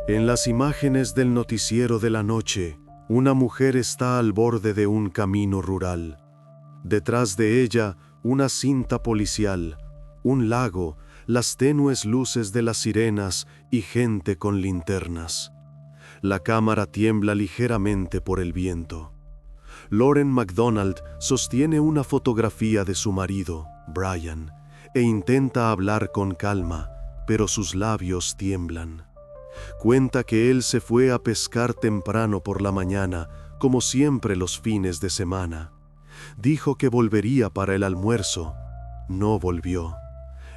En las imágenes del noticiero de la noche, una mujer está al borde de un camino rural. Detrás de ella, una cinta policial, un lago, las tenues luces de las sirenas y gente con linternas. La cámara tiembla ligeramente por el viento. Lauren MacDonald sostiene una fotografía de su marido, Brian, e intenta hablar con calma, pero sus labios tiemblan. Cuenta que él se fue a pescar temprano por la mañana, como siempre los fines de semana. Dijo que volvería para el almuerzo. No volvió.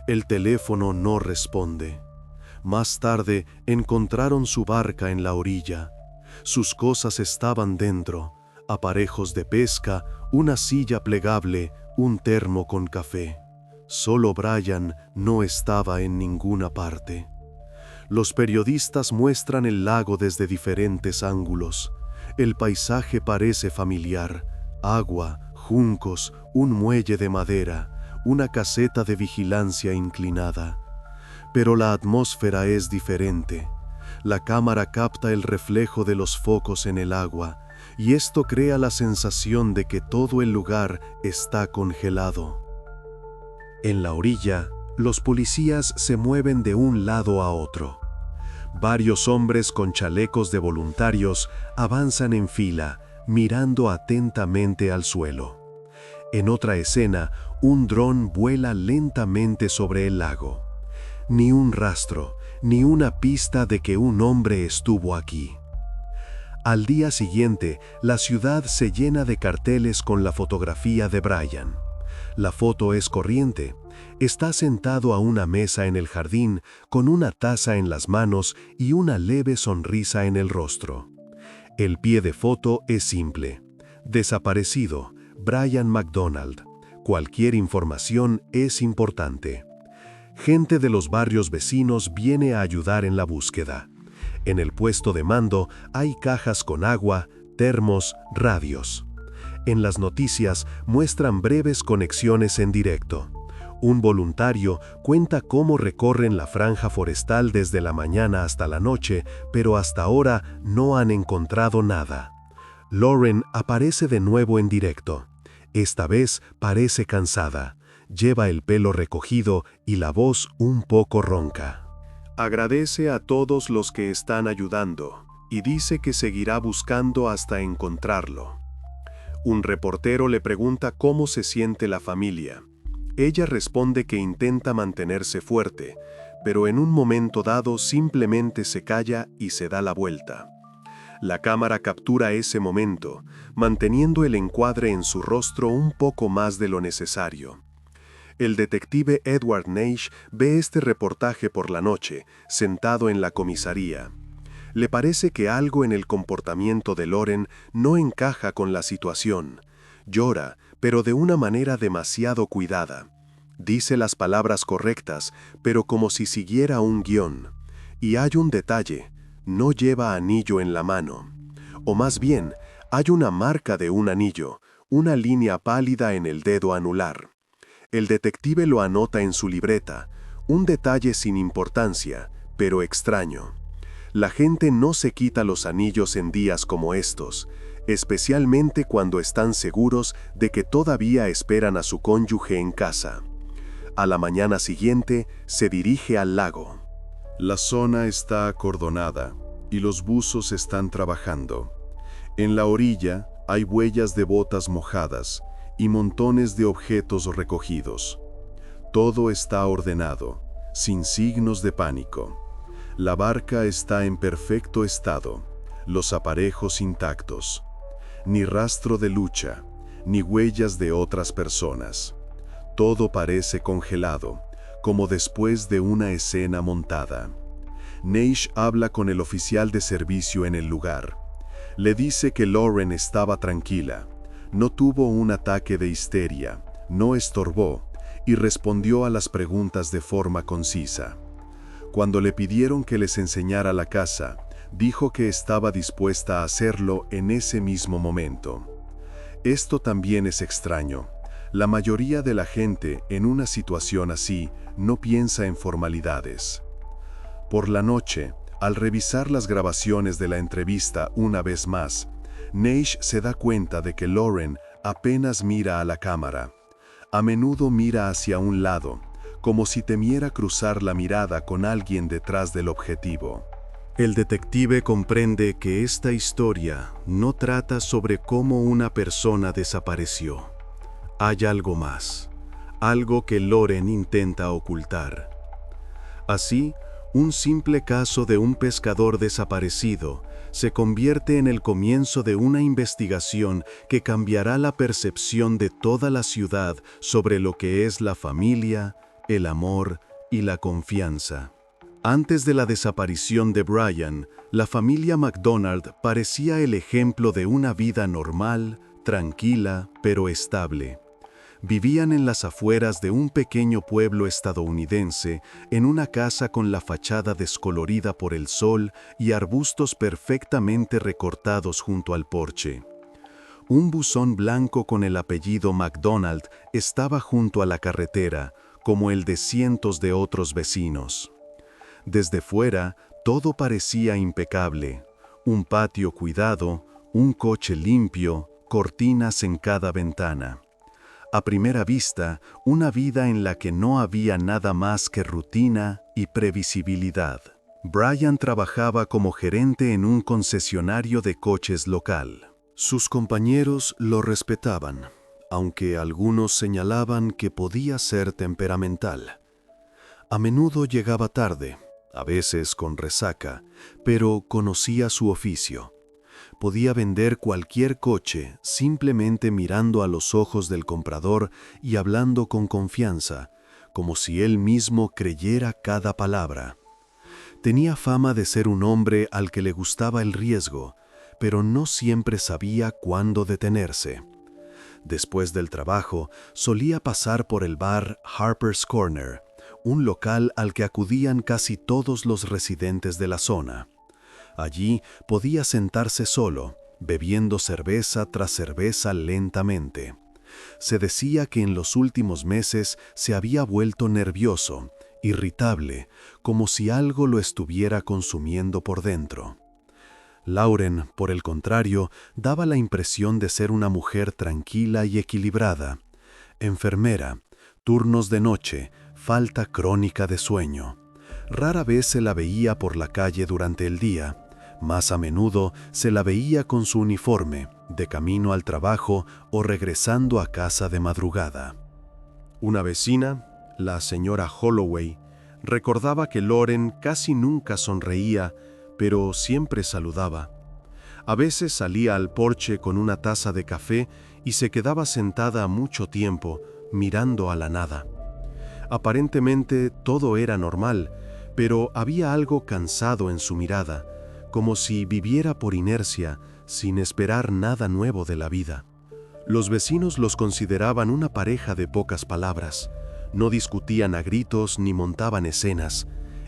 El teléfono no responde. Más tarde encontraron su barca en la orilla. Sus cosas estaban dentro: aparejos de pesca, una silla plegable, un termo con café. Solo Brian no estaba en ninguna parte. Los periodistas muestran el lago desde diferentes ángulos. El paisaje parece familiar: agua, juncos, un muelle de madera, una caseta de vigilancia inclinada. Pero la atmósfera es diferente. La cámara capta el reflejo de los focos en el agua, y esto crea la sensación de que todo el lugar está congelado. En la orilla, los policías se mueven de un lado a otro. Varios hombres con chalecos de voluntarios avanzan en fila, mirando atentamente al suelo. En otra escena, un dron vuela lentamente sobre el lago. Ni un rastro, ni una pista de que un hombre estuvo aquí. Al día siguiente, la ciudad se llena de carteles con la fotografía de Brian. La foto es corriente. Está sentado a una mesa en el jardín, con una taza en las manos y una leve sonrisa en el rostro. El pie de foto es simple: desaparecido, Brian MacDonald. Cualquier información es importante. Gente de los barrios vecinos viene a ayudar en la búsqueda. En el puesto de mando hay cajas con agua, termos, radios. En las noticias muestran breves conexiones en directo. Un voluntario cuenta cómo recorren la franja forestal desde la mañana hasta la noche, pero hasta ahora no han encontrado nada. Lauren aparece de nuevo en directo. Esta vez parece cansada. Lleva el pelo recogido y la voz un poco ronca. Agradece a todos los que están ayudando y dice que seguirá buscando hasta encontrarlo. Un reportero le pregunta cómo se siente la familia. Ella responde que intenta mantenerse fuerte, pero en un momento dado simplemente se calla y se da la vuelta. La cámara captura ese momento, manteniendo el encuadre en su rostro un poco más de lo necesario. El detective Edward Naish ve este reportaje por la noche, sentado en la comisaría. Le parece que algo en el comportamiento de Lauren no encaja con la situación. Llora, pero de una manera demasiado cuidada. Dice las palabras correctas, pero como si siguiera un guión. Y hay un detalle: no lleva anillo en la mano. O más bien, hay una marca de un anillo, una línea pálida en el dedo anular. El detective lo anota en su libreta, un detalle sin importancia, pero extraño. La gente no se quita los anillos en días como estos, especialmente cuando están seguros de que todavía esperan a su cónyuge en casa. A la mañana siguiente, se dirige al lago. La zona está acordonada y los buzos están trabajando. En la orilla hay huellas de botas mojadas y montones de objetos recogidos. Todo está ordenado, sin signos de pánico. La barca está en perfecto estado, los aparejos intactos. Ni rastro de lucha, ni huellas de otras personas. Todo parece congelado, como después de una escena montada. Naish habla con el oficial de servicio en el lugar. Le dice que Lauren estaba tranquila, no tuvo un ataque de histeria, no estorbó y respondió a las preguntas de forma concisa. Cuando le pidieron que les enseñara la casa, dijo que estaba dispuesta a hacerlo en ese mismo momento. Esto también es extraño. La mayoría de la gente en una situación así no piensa en formalidades. Por la noche, Al revisar las grabaciones de la entrevista una vez más, Naish se da cuenta de que Lauren apenas mira a la cámara. A menudo mira hacia un lado, como si temiera cruzar la mirada con alguien detrás del objetivo. El detective comprende que esta historia no trata sobre cómo una persona desapareció. Hay algo más, algo que Lauren intenta ocultar. Así, un simple caso de un pescador desaparecido se convierte en el comienzo de una investigación que cambiará la percepción de toda la ciudad sobre lo que es la familia, el amor y la confianza. Antes de la desaparición de Brian, la familia McDonald parecía el ejemplo de una vida normal, tranquila, pero estable. Vivían en las afueras de un pequeño pueblo estadounidense, en una casa con la fachada descolorida por el sol y arbustos perfectamente recortados junto al porche. Un buzón blanco con el apellido McDonald estaba junto a la carretera, como el de cientos de otros vecinos. Desde fuera, todo parecía impecable. Un patio cuidado, un coche limpio, cortinas en cada ventana. A primera vista, una vida en la que no había nada más que rutina y previsibilidad. Brian trabajaba como gerente en un concesionario de coches local. Sus compañeros lo respetaban, aunque algunos señalaban que podía ser temperamental. A menudo llegaba tarde, a veces con resaca, pero conocía su oficio. Podía vender cualquier coche simplemente mirando a los ojos del comprador y hablando con confianza, como si él mismo creyera cada palabra. Tenía fama de ser un hombre al que le gustaba el riesgo, pero no siempre sabía cuándo detenerse. Después del trabajo, solía pasar por el bar Harper's Corner, un local al que acudían casi todos los residentes de la zona. Allí podía sentarse solo, bebiendo cerveza tras cerveza lentamente. Se decía que en los últimos meses se había vuelto nervioso, irritable, como si algo lo estuviera consumiendo por dentro. Lauren, por el contrario, daba la impresión de ser una mujer tranquila y equilibrada. Enfermera, turnos de noche, falta crónica de sueño. Rara vez se la veía por la calle durante el día. Más a menudo se la veía con su uniforme, de camino al trabajo o regresando a casa de madrugada. Una vecina, la señora Holloway, recordaba que Lauren casi nunca sonreía, pero siempre saludaba. A veces salía al porche con una taza de café y se quedaba sentada mucho tiempo, mirando a la nada. Aparentemente todo era normal, pero había algo cansado en su mirada, como si viviera por inercia, sin esperar nada nuevo de la vida. Los vecinos los consideraban una pareja de pocas palabras. No discutían a gritos ni montaban escenas.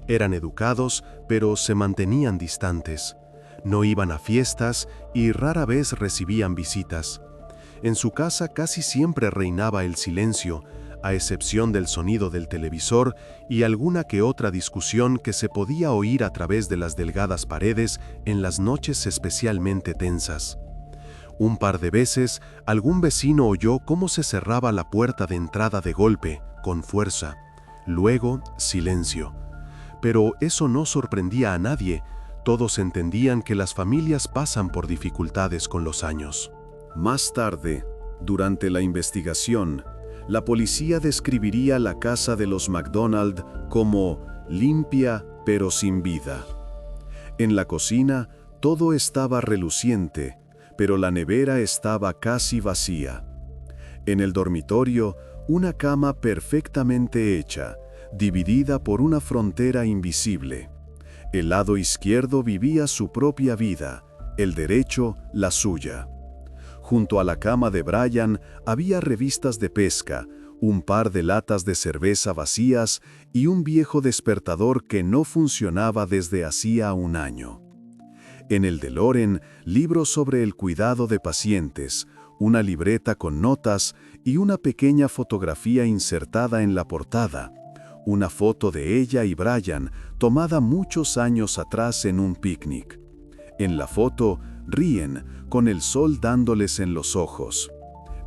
Eran educados, pero se mantenían distantes. No iban a fiestas y rara vez recibían visitas. En su casa casi siempre reinaba el silencio, a excepción del sonido del televisor y alguna que otra discusión que se podía oír a través de las delgadas paredes en las noches especialmente tensas. Un par de veces, algún vecino oyó cómo se cerraba la puerta de entrada de golpe, con fuerza. Luego, silencio. Pero eso no sorprendía a nadie. Todos entendían que las familias pasan por dificultades con los años. Más tarde, durante la investigación, la policía describiría la casa de los McDonald como limpia pero sin vida. En la cocina todo estaba reluciente, pero la nevera estaba casi vacía. En el dormitorio, una cama perfectamente hecha, dividida por una frontera invisible. El lado izquierdo vivía su propia vida, el derecho la suya. Junto a la cama de Brian había revistas de pesca, un par de latas de cerveza vacías y un viejo despertador que no funcionaba desde hacía un año. En el de Lauren, libros sobre el cuidado de pacientes, una libreta con notas y una pequeña fotografía insertada en la portada, Una foto de ella y Brian tomada muchos años atrás en un picnic. En la foto ríen, con el sol dándoles en los ojos.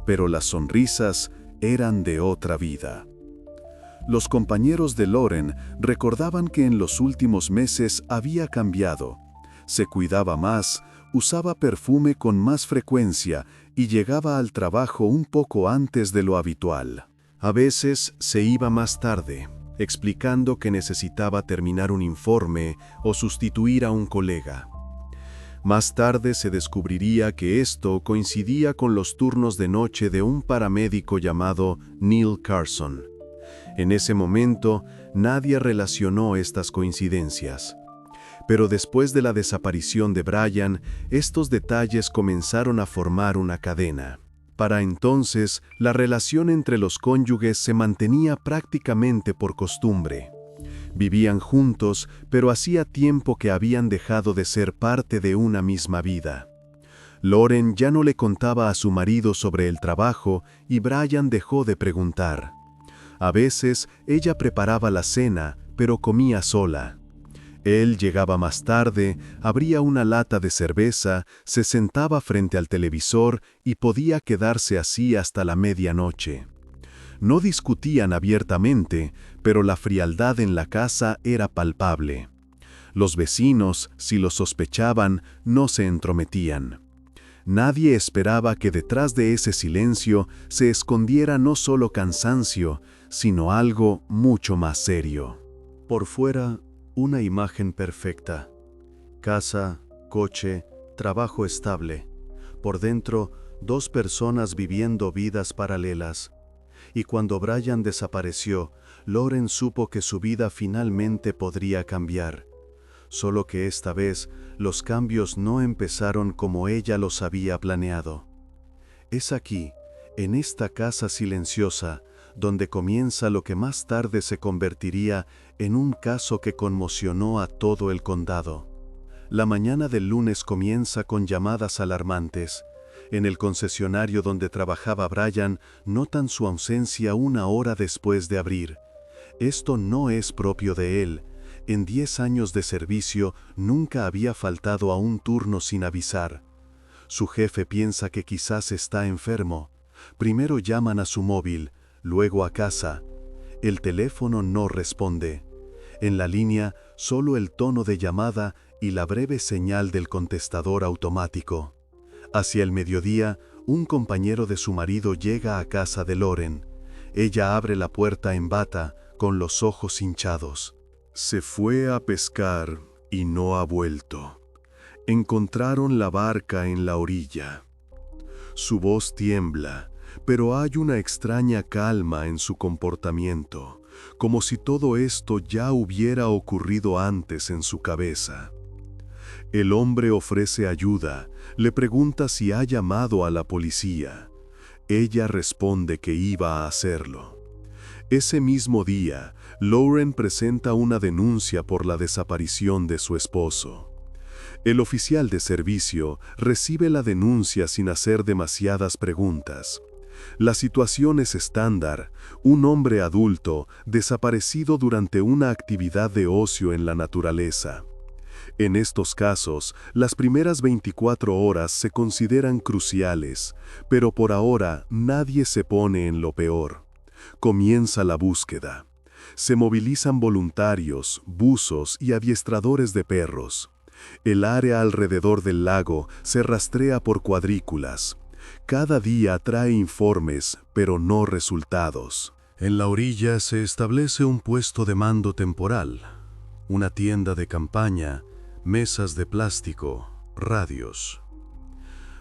Pero las sonrisas eran de otra vida. Los compañeros de Lauren recordaban que en los últimos meses había cambiado. Se cuidaba más, usaba perfume con más frecuencia y llegaba al trabajo un poco antes de lo habitual. A veces se iba más tarde, explicando que necesitaba terminar un informe o sustituir a un colega. Más tarde se descubriría que esto coincidía con los turnos de noche de un paramédico llamado Neil Carson. En ese momento, nadie relacionó estas coincidencias. Pero después de la desaparición de Brian, estos detalles comenzaron a formar una cadena. Para entonces, la relación entre los cónyuges se mantenía prácticamente por costumbre. Vivían juntos, pero hacía tiempo que habían dejado de ser parte de una misma vida. Lauren ya no le contaba a su marido sobre el trabajo y Brian dejó de preguntar. A veces, ella preparaba la cena, pero comía sola. Él llegaba más tarde, abría una lata de cerveza, se sentaba frente al televisor y podía quedarse así hasta la medianoche. No discutían abiertamente, pero la frialdad en la casa era palpable. Los vecinos, si lo sospechaban, no se entrometían. Nadie esperaba que detrás de ese silencio se escondiera no solo cansancio, sino algo mucho más serio. Por fuera, una imagen perfecta. Casa, coche, trabajo estable. Por dentro, dos personas viviendo vidas paralelas. Y cuando Brian desapareció, Lauren supo que su vida finalmente podría cambiar. Solo que esta vez, los cambios no empezaron como ella los había planeado. Es aquí, en esta casa silenciosa, donde comienza lo que más tarde se convertiría en un caso que conmocionó a todo el condado. La mañana del lunes comienza con llamadas alarmantes. En el concesionario donde trabajaba Brian, notan su ausencia una hora después de abrir. Esto no es propio de él. En 10 años de servicio, nunca había faltado a un turno sin avisar. Su jefe piensa que quizás está enfermo. Primero llaman a su móvil, luego a casa. El teléfono no responde. En la línea, solo el tono de llamada y la breve señal del contestador automático. Hacia el mediodía, un compañero de su marido llega a casa de Lauren. Ella abre la puerta en bata, con los ojos hinchados. Se fue a pescar y no ha vuelto. Encontraron la barca en la orilla. Su voz tiembla, pero hay una extraña calma en su comportamiento, como si todo esto ya hubiera ocurrido antes en su cabeza. El hombre ofrece ayuda, le pregunta si ha llamado a la policía. Ella responde que iba a hacerlo. Ese mismo día, Lauren presenta una denuncia por la desaparición de su esposo. El oficial de servicio recibe la denuncia sin hacer demasiadas preguntas. La situación es estándar: un hombre adulto desaparecido durante una actividad de ocio en la naturaleza. En estos casos, las primeras 24 horas se consideran cruciales, pero por ahora nadie se pone en lo peor. Comienza la búsqueda. Se movilizan voluntarios, buzos y adiestradores de perros. El área alrededor del lago se rastrea por cuadrículas. Cada día trae informes, pero no resultados. En la orilla se establece un puesto de mando temporal, una tienda de campaña, mesas de plástico, radios.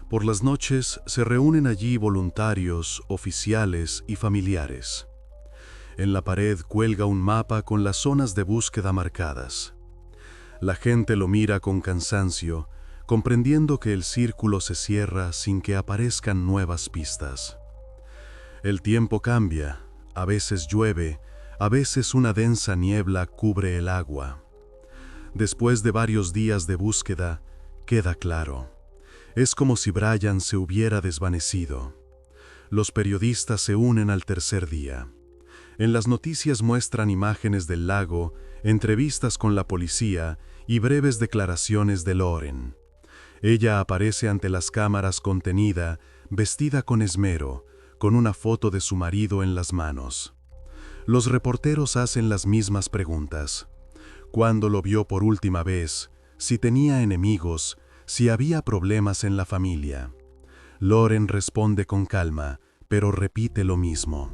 Por las noches se reúnen allí voluntarios, oficiales y familiares. En la pared cuelga un mapa con las zonas de búsqueda marcadas. La gente lo mira con cansancio, comprendiendo que el círculo se cierra sin que aparezcan nuevas pistas. El tiempo cambia, a veces llueve, a veces una densa niebla cubre el agua. Después de varios días de búsqueda, queda claro. Es como si Brian se hubiera desvanecido. Los periodistas se unen al tercer día. En las noticias muestran imágenes del lago, entrevistas con la policía y breves declaraciones de Lauren. Ella aparece ante las cámaras contenida, vestida con esmero, con una foto de su marido en las manos. Los reporteros hacen las mismas preguntas. ¿Cuándo lo vio por última vez? Si tenía enemigos, si había problemas en la familia. Lauren responde con calma, pero repite lo mismo.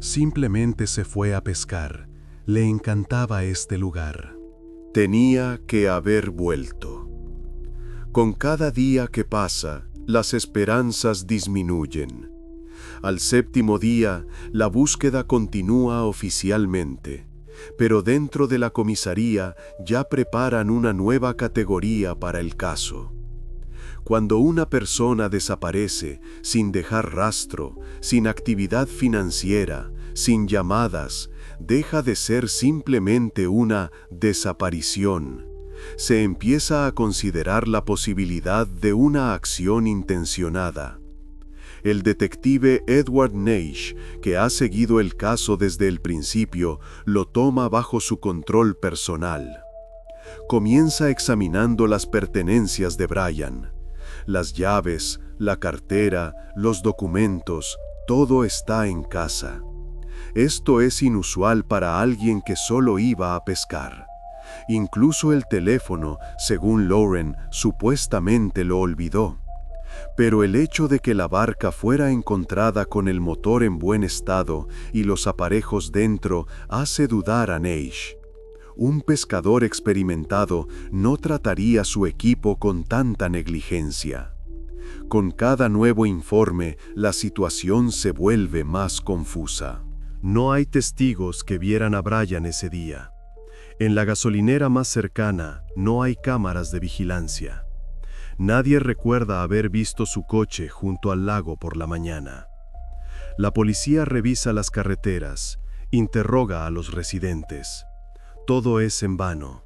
Simplemente se fue a pescar. Le encantaba este lugar. Tenía que haber vuelto. Con cada día que pasa, las esperanzas disminuyen. Al séptimo día, la búsqueda continúa oficialmente, pero dentro de la comisaría ya preparan una nueva categoría para el caso. Cuando una persona desaparece sin dejar rastro, sin actividad financiera, sin llamadas, deja de ser simplemente una desaparición. Se empieza a considerar la posibilidad de una acción intencionada. El detective Edward Naish, que ha seguido el caso desde el principio, lo toma bajo su control personal. Comienza examinando las pertenencias de Brian. Las llaves, la cartera, los documentos, todo está en casa. Esto es inusual para alguien que solo iba a pescar. Incluso el teléfono, según Lauren, supuestamente lo olvidó. Pero el hecho de que la barca fuera encontrada con el motor en buen estado y los aparejos dentro hace dudar a Naish. Un pescador experimentado no trataría su equipo con tanta negligencia. Con cada nuevo informe, la situación se vuelve más confusa. No hay testigos que vieran a Brian ese día. En la gasolinera más cercana no hay cámaras de vigilancia. Nadie recuerda haber visto su coche junto al lago por la mañana. La policía revisa las carreteras, interroga a los residentes. Todo es en vano.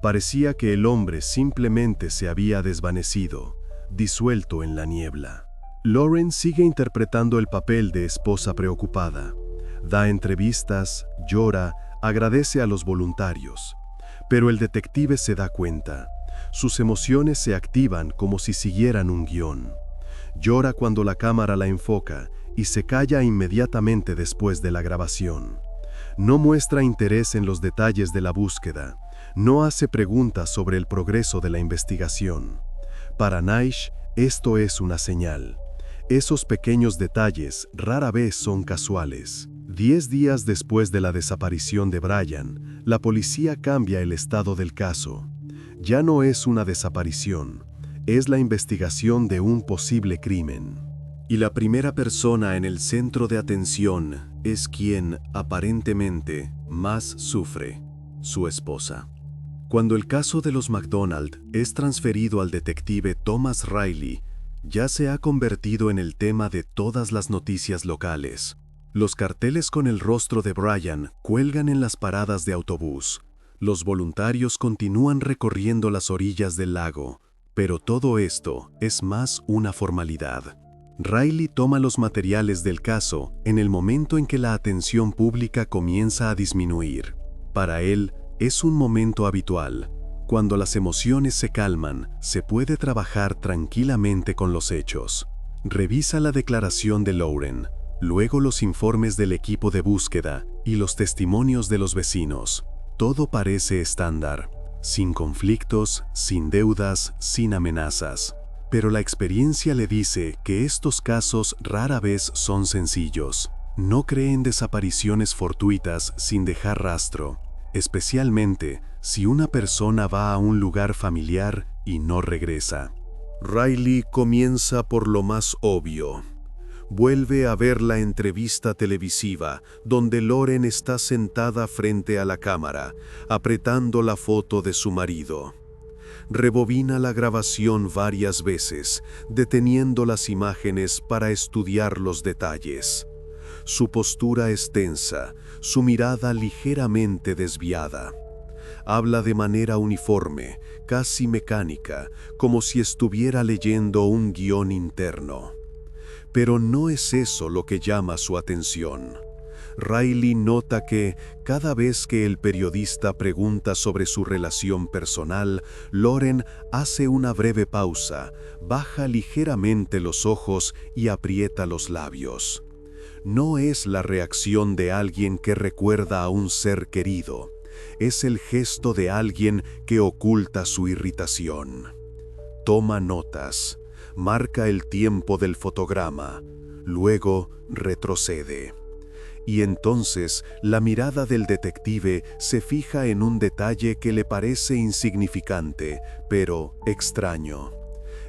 Parecía que el hombre simplemente se había desvanecido, disuelto en la niebla. Lauren sigue interpretando el papel de esposa preocupada. Da entrevistas, llora, agradece a los voluntarios. Pero el detective se da cuenta. Sus emociones se activan como si siguieran un guión. Llora cuando la cámara la enfoca y se calla inmediatamente después de la grabación. No muestra interés en los detalles de la búsqueda. No hace preguntas sobre el progreso de la investigación. Para Naish, esto es una señal. Esos pequeños detalles rara vez son casuales. 10 días después de la desaparición de Brian, la policía cambia el estado del caso. Ya no es una desaparición, es la investigación de un posible crimen. Y la primera persona en el centro de atención es quien, aparentemente, más sufre: su esposa. Cuando el caso de los McDonald es transferido al detective Thomas Riley, ya se ha convertido en el tema de todas las noticias locales. Los carteles con el rostro de Brian cuelgan en las paradas de autobús. Los voluntarios continúan recorriendo las orillas del lago, pero todo esto es más una formalidad. Riley toma los materiales del caso en el momento en que la atención pública comienza a disminuir. Para él, es un momento habitual. Cuando las emociones se calman, se puede trabajar tranquilamente con los hechos. Revisa la declaración de Lauren, luego los informes del equipo de búsqueda y los testimonios de los vecinos. Todo parece estándar, sin conflictos, sin deudas, sin amenazas. Pero la experiencia le dice que estos casos rara vez son sencillos. No cree en desapariciones fortuitas sin dejar rastro, especialmente si una persona va a un lugar familiar y no regresa. Riley comienza por lo más obvio. Vuelve a ver la entrevista televisiva, donde Lauren está sentada frente a la cámara, apretando la foto de su marido. Rebobina la grabación varias veces, deteniendo las imágenes para estudiar los detalles. Su postura es tensa, su mirada ligeramente desviada. Habla de manera uniforme, casi mecánica, como si estuviera leyendo un guión interno. Pero no es eso lo que llama su atención. Riley nota que, cada vez que el periodista pregunta sobre su relación personal, Lauren hace una breve pausa, baja ligeramente los ojos y aprieta los labios. No es la reacción de alguien que recuerda a un ser querido, es el gesto de alguien que oculta su irritación. Toma notas, marca el tiempo del fotograma, luego retrocede. Y entonces la mirada del detective se fija en un detalle que le parece insignificante, pero extraño.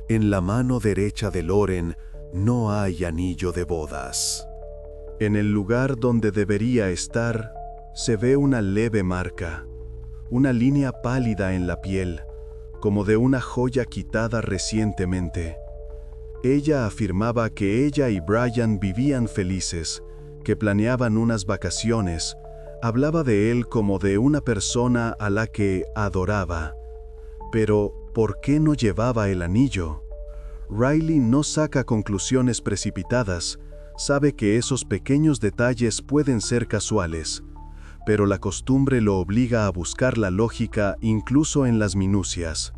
En la mano derecha de Lauren no hay anillo de bodas. En el lugar donde debería estar, se ve una leve marca, una línea pálida en la piel, como de una joya quitada recientemente. Ella afirmaba que ella y Brian vivían felices, que planeaban unas vacaciones. Hablaba de él como de una persona a la que adoraba. Pero, ¿por qué no llevaba el anillo? Riley no saca conclusiones precipitadas. Sabe que esos pequeños detalles pueden ser casuales, pero la costumbre lo obliga a buscar la lógica incluso en las minucias.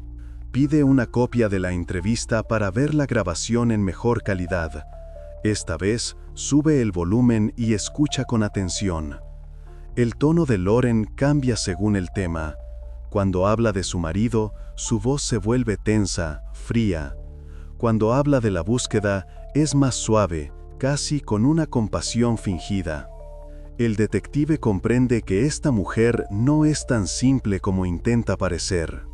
Pide una copia de la entrevista para ver la grabación en mejor calidad. Esta vez, sube el volumen y escucha con atención. El tono de Lauren cambia según el tema. Cuando habla de su marido, su voz se vuelve tensa, fría. Cuando habla de la búsqueda, es más suave, casi con una compasión fingida. El detective comprende que esta mujer no es tan simple como intenta parecer.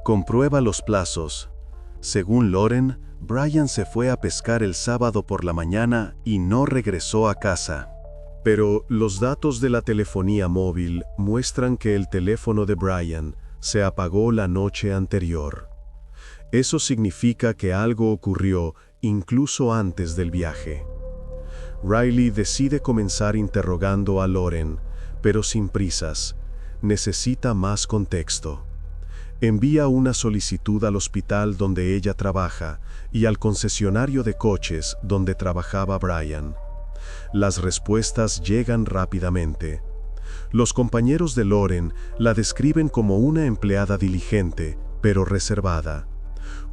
Comprueba los plazos. Según Lauren, Brian se fue a pescar el sábado por la mañana y no regresó a casa. Pero los datos de la telefonía móvil muestran que el teléfono de Brian se apagó la noche anterior. Eso significa que algo ocurrió incluso antes del viaje. Riley decide comenzar interrogando a Lauren, pero sin prisas. Necesita más contexto. Envía una solicitud al hospital donde ella trabaja y al concesionario de coches donde trabajaba Brian. Las respuestas llegan rápidamente. Los compañeros de Lauren la describen como una empleada diligente, pero reservada.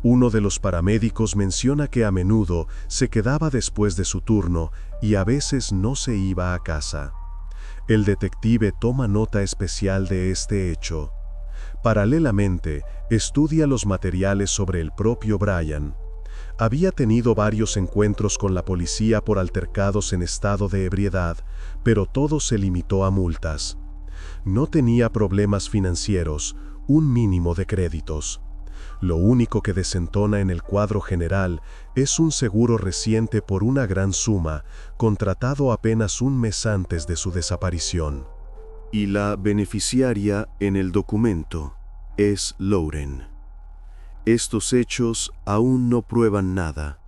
Uno de los paramédicos menciona que a menudo se quedaba después de su turno y a veces no se iba a casa. El detective toma nota especial de este hecho. Paralelamente, estudia los materiales sobre el propio Brian. Había tenido varios encuentros con la policía por altercados en estado de ebriedad, pero todo se limitó a multas. No tenía problemas financieros, un mínimo de créditos. Lo único que desentona en el cuadro general es un seguro reciente por una gran suma, contratado apenas un mes antes de su desaparición. Y la beneficiaria en el documento es Lauren. Estos hechos aún no prueban nada,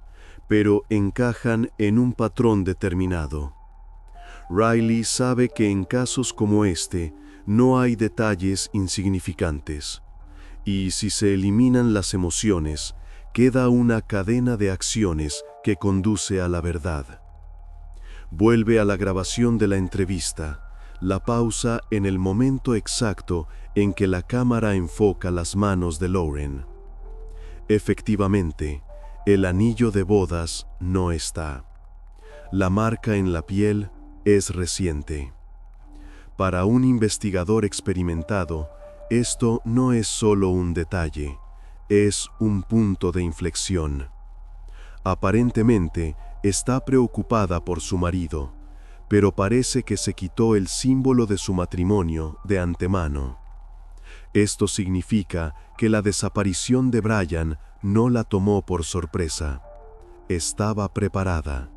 pero encajan en un patrón determinado. Riley sabe que en casos como este no hay detalles insignificantes, y si se eliminan las emociones, queda una cadena de acciones que conduce a la verdad. Vuelve a la grabación de la entrevista, la pausa en el momento exacto en que la cámara enfoca las manos de Lauren. Efectivamente, el anillo de bodas no está. La marca en la piel es reciente. Para un investigador experimentado, esto no es solo un detalle, es un punto de inflexión. Aparentemente, está preocupada por su marido, pero parece que se quitó el símbolo de su matrimonio de antemano. Esto significa que la desaparición de Brian no la tomó por sorpresa. Estaba preparada.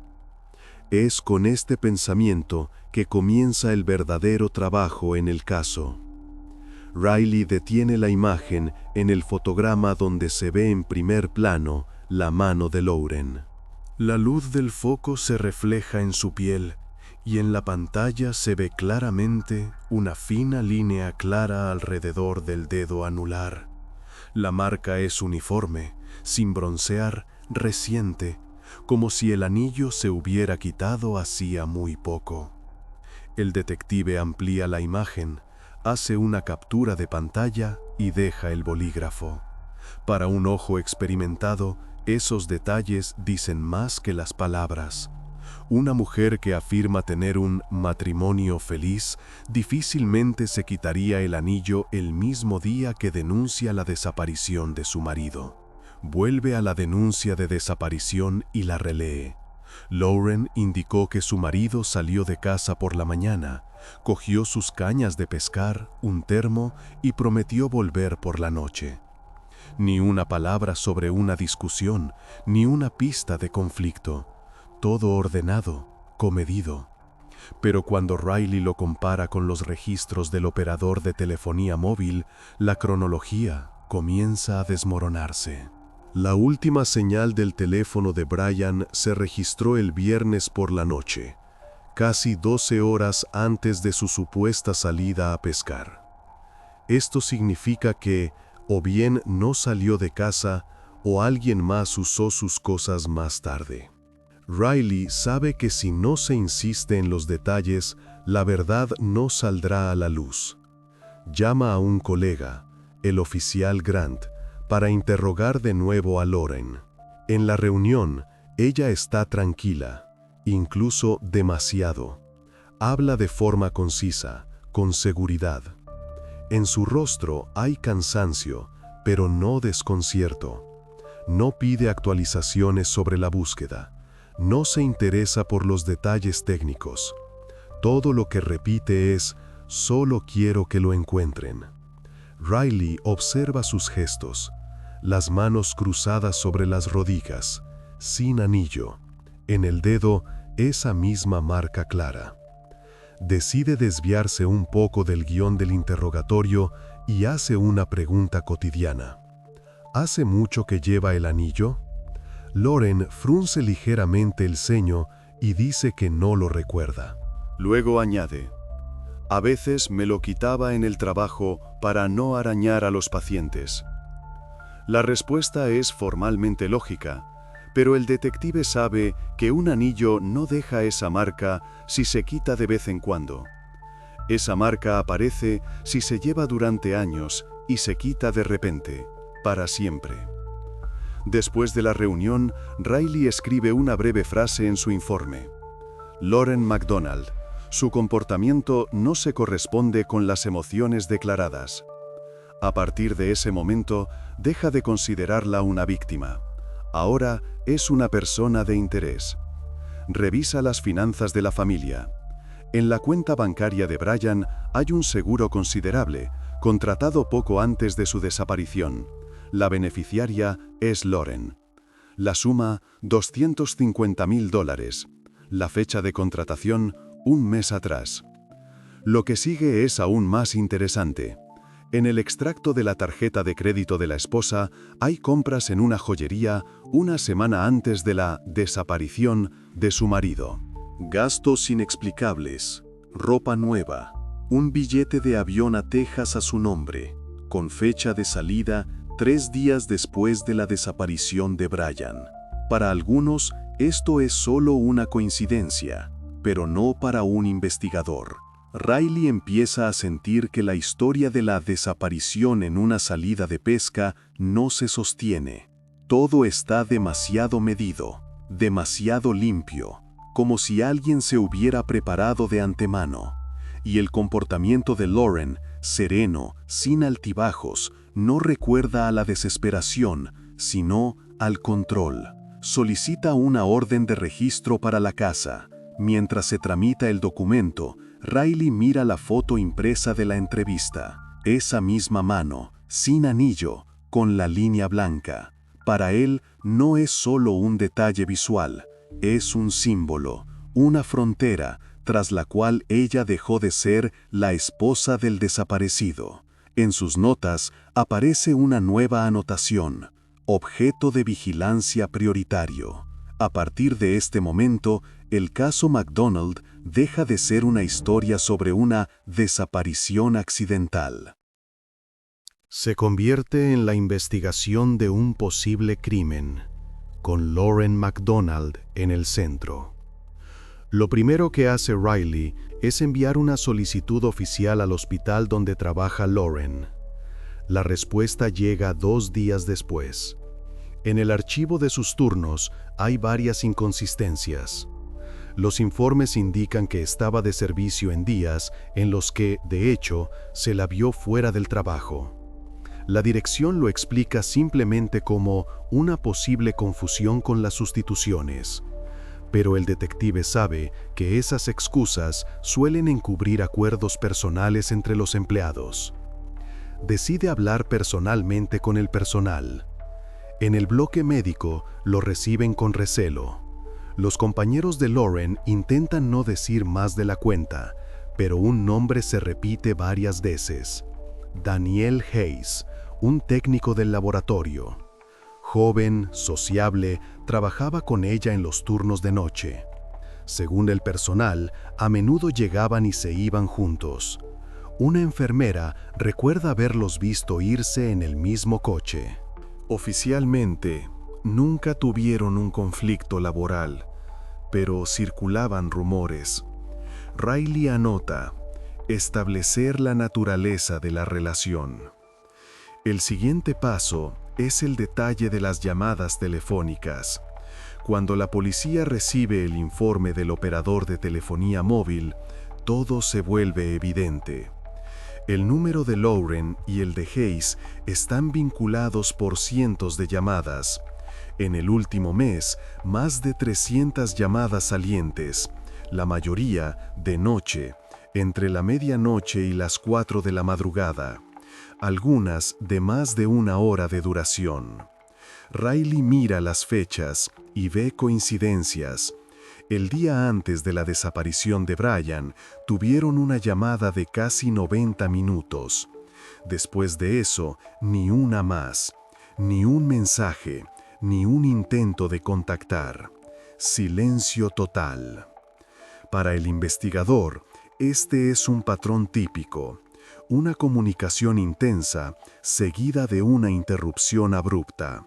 Es con este pensamiento que comienza el verdadero trabajo en el caso. Riley detiene la imagen en el fotograma donde se ve en primer plano la mano de Lauren. La luz del foco se refleja en su piel y en la pantalla se ve claramente una fina línea clara alrededor del dedo anular. La marca es uniforme, sin broncear, reciente, como si el anillo se hubiera quitado hacía muy poco. El detective amplía la imagen, hace una captura de pantalla y deja el bolígrafo. Para un ojo experimentado, esos detalles dicen más que las palabras. Una mujer que afirma tener un matrimonio feliz difícilmente se quitaría el anillo el mismo día que denuncia la desaparición de su marido. Vuelve a la denuncia de desaparición y la relee. Lauren indicó que su marido salió de casa por la mañana, cogió sus cañas de pescar, un termo y prometió volver por la noche. Ni una palabra sobre una discusión, ni una pista de conflicto. Todo ordenado, comedido. Pero cuando Riley lo compara con los registros del operador de telefonía móvil, la cronología comienza a desmoronarse. La última señal del teléfono de Brian se registró el viernes por la noche, casi 12 horas antes de su supuesta salida a pescar. Esto significa que, o bien no salió de casa, o alguien más usó sus cosas más tarde. Riley sabe que si no se insiste en los detalles, la verdad no saldrá a la luz. Llama a un colega, el oficial Grant, para interrogar de nuevo a Lauren. En la reunión, ella está tranquila, incluso demasiado. Habla de forma concisa, con seguridad. En su rostro hay cansancio, pero no desconcierto. No pide actualizaciones sobre la búsqueda. No se interesa por los detalles técnicos. Todo lo que repite es, solo quiero que lo encuentren. Riley observa sus gestos, las manos cruzadas sobre las rodillas, sin anillo. En el dedo, esa misma marca clara. Decide desviarse un poco del guión del interrogatorio y hace una pregunta cotidiana. ¿Hace mucho que lleva el anillo? Lauren frunce ligeramente el ceño y dice que no lo recuerda. Luego añade, a veces me lo quitaba en el trabajo para no arañar a los pacientes. La respuesta es formalmente lógica, pero el detective sabe que un anillo no deja esa marca si se quita de vez en cuando. Esa marca aparece si se lleva durante años y se quita de repente, para siempre. Después de la reunión, Riley escribe una breve frase en su informe. Lauren MacDonald. Su comportamiento no se corresponde con las emociones declaradas. A partir de ese momento, deja de considerarla una víctima. Ahora es una persona de interés. Revisa las finanzas de la familia. En la cuenta bancaria de Brian hay un seguro considerable, contratado poco antes de su desaparición. La beneficiaria es Lauren. La suma, $250,000. La fecha de contratación, un mes atrás. Lo que sigue es aún más interesante. En el extracto de la tarjeta de crédito de la esposa hay compras en una joyería una semana antes de la desaparición de su marido. Gastos inexplicables, ropa nueva, un billete de avión a Texas a su nombre, con fecha de salida 3 días después de la desaparición de Brian. Para algunos, esto es solo una coincidencia, pero no para un investigador. Riley empieza a sentir que la historia de la desaparición en una salida de pesca no se sostiene. Todo está demasiado medido, demasiado limpio, como si alguien se hubiera preparado de antemano. Y el comportamiento de Lauren, sereno, sin altibajos, no recuerda a la desesperación, sino al control. Solicita una orden de registro para la casa. Mientras se tramita el documento, Riley mira la foto impresa de la entrevista. Esa misma mano, sin anillo, con la línea blanca. Para él no es solo un detalle visual, es un símbolo, una frontera tras la cual ella dejó de ser la esposa del desaparecido. En sus notas aparece una nueva anotación, objeto de vigilancia prioritario. A partir de este momento, el caso MacDonald deja de ser una historia sobre una desaparición accidental. Se convierte en la investigación de un posible crimen, con Lauren MacDonald en el centro. Lo primero que hace Riley es enviar una solicitud oficial al hospital donde trabaja Lauren. La respuesta llega 2 días después. En el archivo de sus turnos hay varias inconsistencias. Los informes indican que estaba de servicio en días en los que, de hecho, se la vio fuera del trabajo. La dirección lo explica simplemente como una posible confusión con las sustituciones. Pero el detective sabe que esas excusas suelen encubrir acuerdos personales entre los empleados. Decide hablar personalmente con el personal. En el bloque médico lo reciben con recelo. Los compañeros de Lauren intentan no decir más de la cuenta, pero un nombre se repite varias veces. Daniel Hayes, un técnico del laboratorio. Joven, sociable, trabajaba con ella en los turnos de noche. Según el personal, a menudo llegaban y se iban juntos. Una enfermera recuerda haberlos visto irse en el mismo coche. Oficialmente, nunca tuvieron un conflicto laboral, pero circulaban rumores. Riley anota: establecer la naturaleza de la relación. El siguiente paso es el detalle de las llamadas telefónicas. Cuando la policía recibe el informe del operador de telefonía móvil, todo se vuelve evidente. El número de Lauren y el de Hayes están vinculados por cientos de llamadas. En el último mes, más de 300 llamadas salientes, la mayoría de noche, entre la medianoche y las 4 de la madrugada. Algunas de más de 1 hora de duración. Riley mira las fechas y ve coincidencias. El día antes de la desaparición de Brian, tuvieron una llamada de casi 90 minutos. Después de eso, ni una más. Ni un mensaje, ni un intento de contactar. Silencio total. Para el investigador, este es un patrón típico. Una comunicación intensa, seguida de una interrupción abrupta.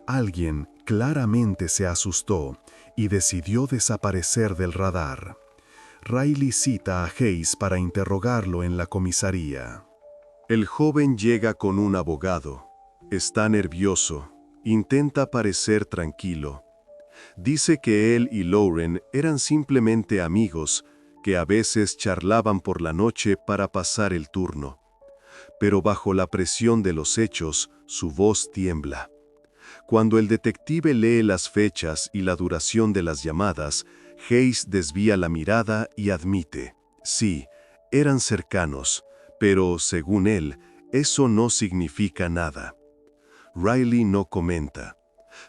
Alguien claramente se asustó y decidió desaparecer del radar. Riley cita a Hayes para interrogarlo en la comisaría. El joven llega con un abogado. Está nervioso. Intenta parecer tranquilo. Dice que él y Lauren eran simplemente amigos que a veces charlaban por la noche para pasar el turno. Pero bajo la presión de los hechos, su voz tiembla. Cuando el detective lee las fechas y la duración de las llamadas, Hayes desvía la mirada y admite: sí, eran cercanos, pero, según él, eso no significa nada. Riley no comenta.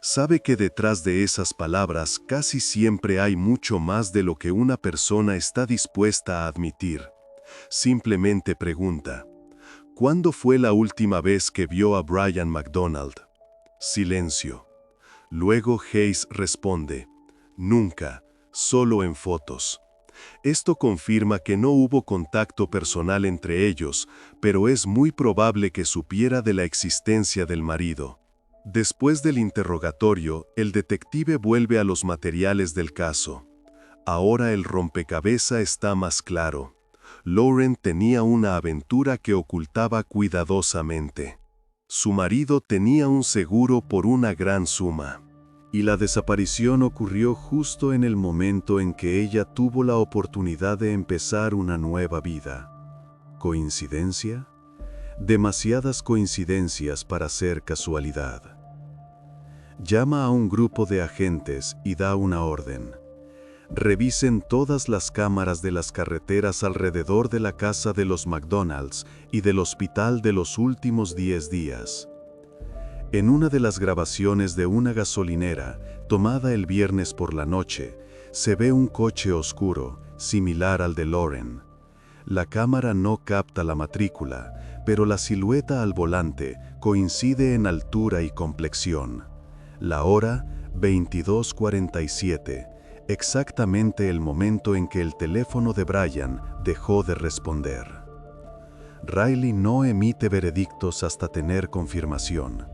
Sabe que detrás de esas palabras casi siempre hay mucho más de lo que una persona está dispuesta a admitir. Simplemente pregunta: ¿cuándo fue la última vez que vio a Brian McDonald? Silencio. Luego Hayes responde: nunca, solo en fotos. Esto confirma que no hubo contacto personal entre ellos, pero es muy probable que supiera de la existencia del marido. Después del interrogatorio, el detective vuelve a los materiales del caso. Ahora el rompecabezas está más claro. Lauren tenía una aventura que ocultaba cuidadosamente. Su marido tenía un seguro por una gran suma. Y la desaparición ocurrió justo en el momento en que ella tuvo la oportunidad de empezar una nueva vida. ¿Coincidencia? Demasiadas coincidencias para ser casualidad. Llama a un grupo de agentes y da una orden. Revisen todas las cámaras de las carreteras alrededor de la casa de los McDonalds y del hospital de los últimos 10 días. En una de las grabaciones de una gasolinera, tomada el viernes por la noche, se ve un coche oscuro, similar al de Lauren. La cámara no capta la matrícula, pero la silueta al volante coincide en altura y complexión. La hora, 22:47, exactamente el momento en que el teléfono de Brian dejó de responder. Riley no emite veredictos hasta tener confirmación,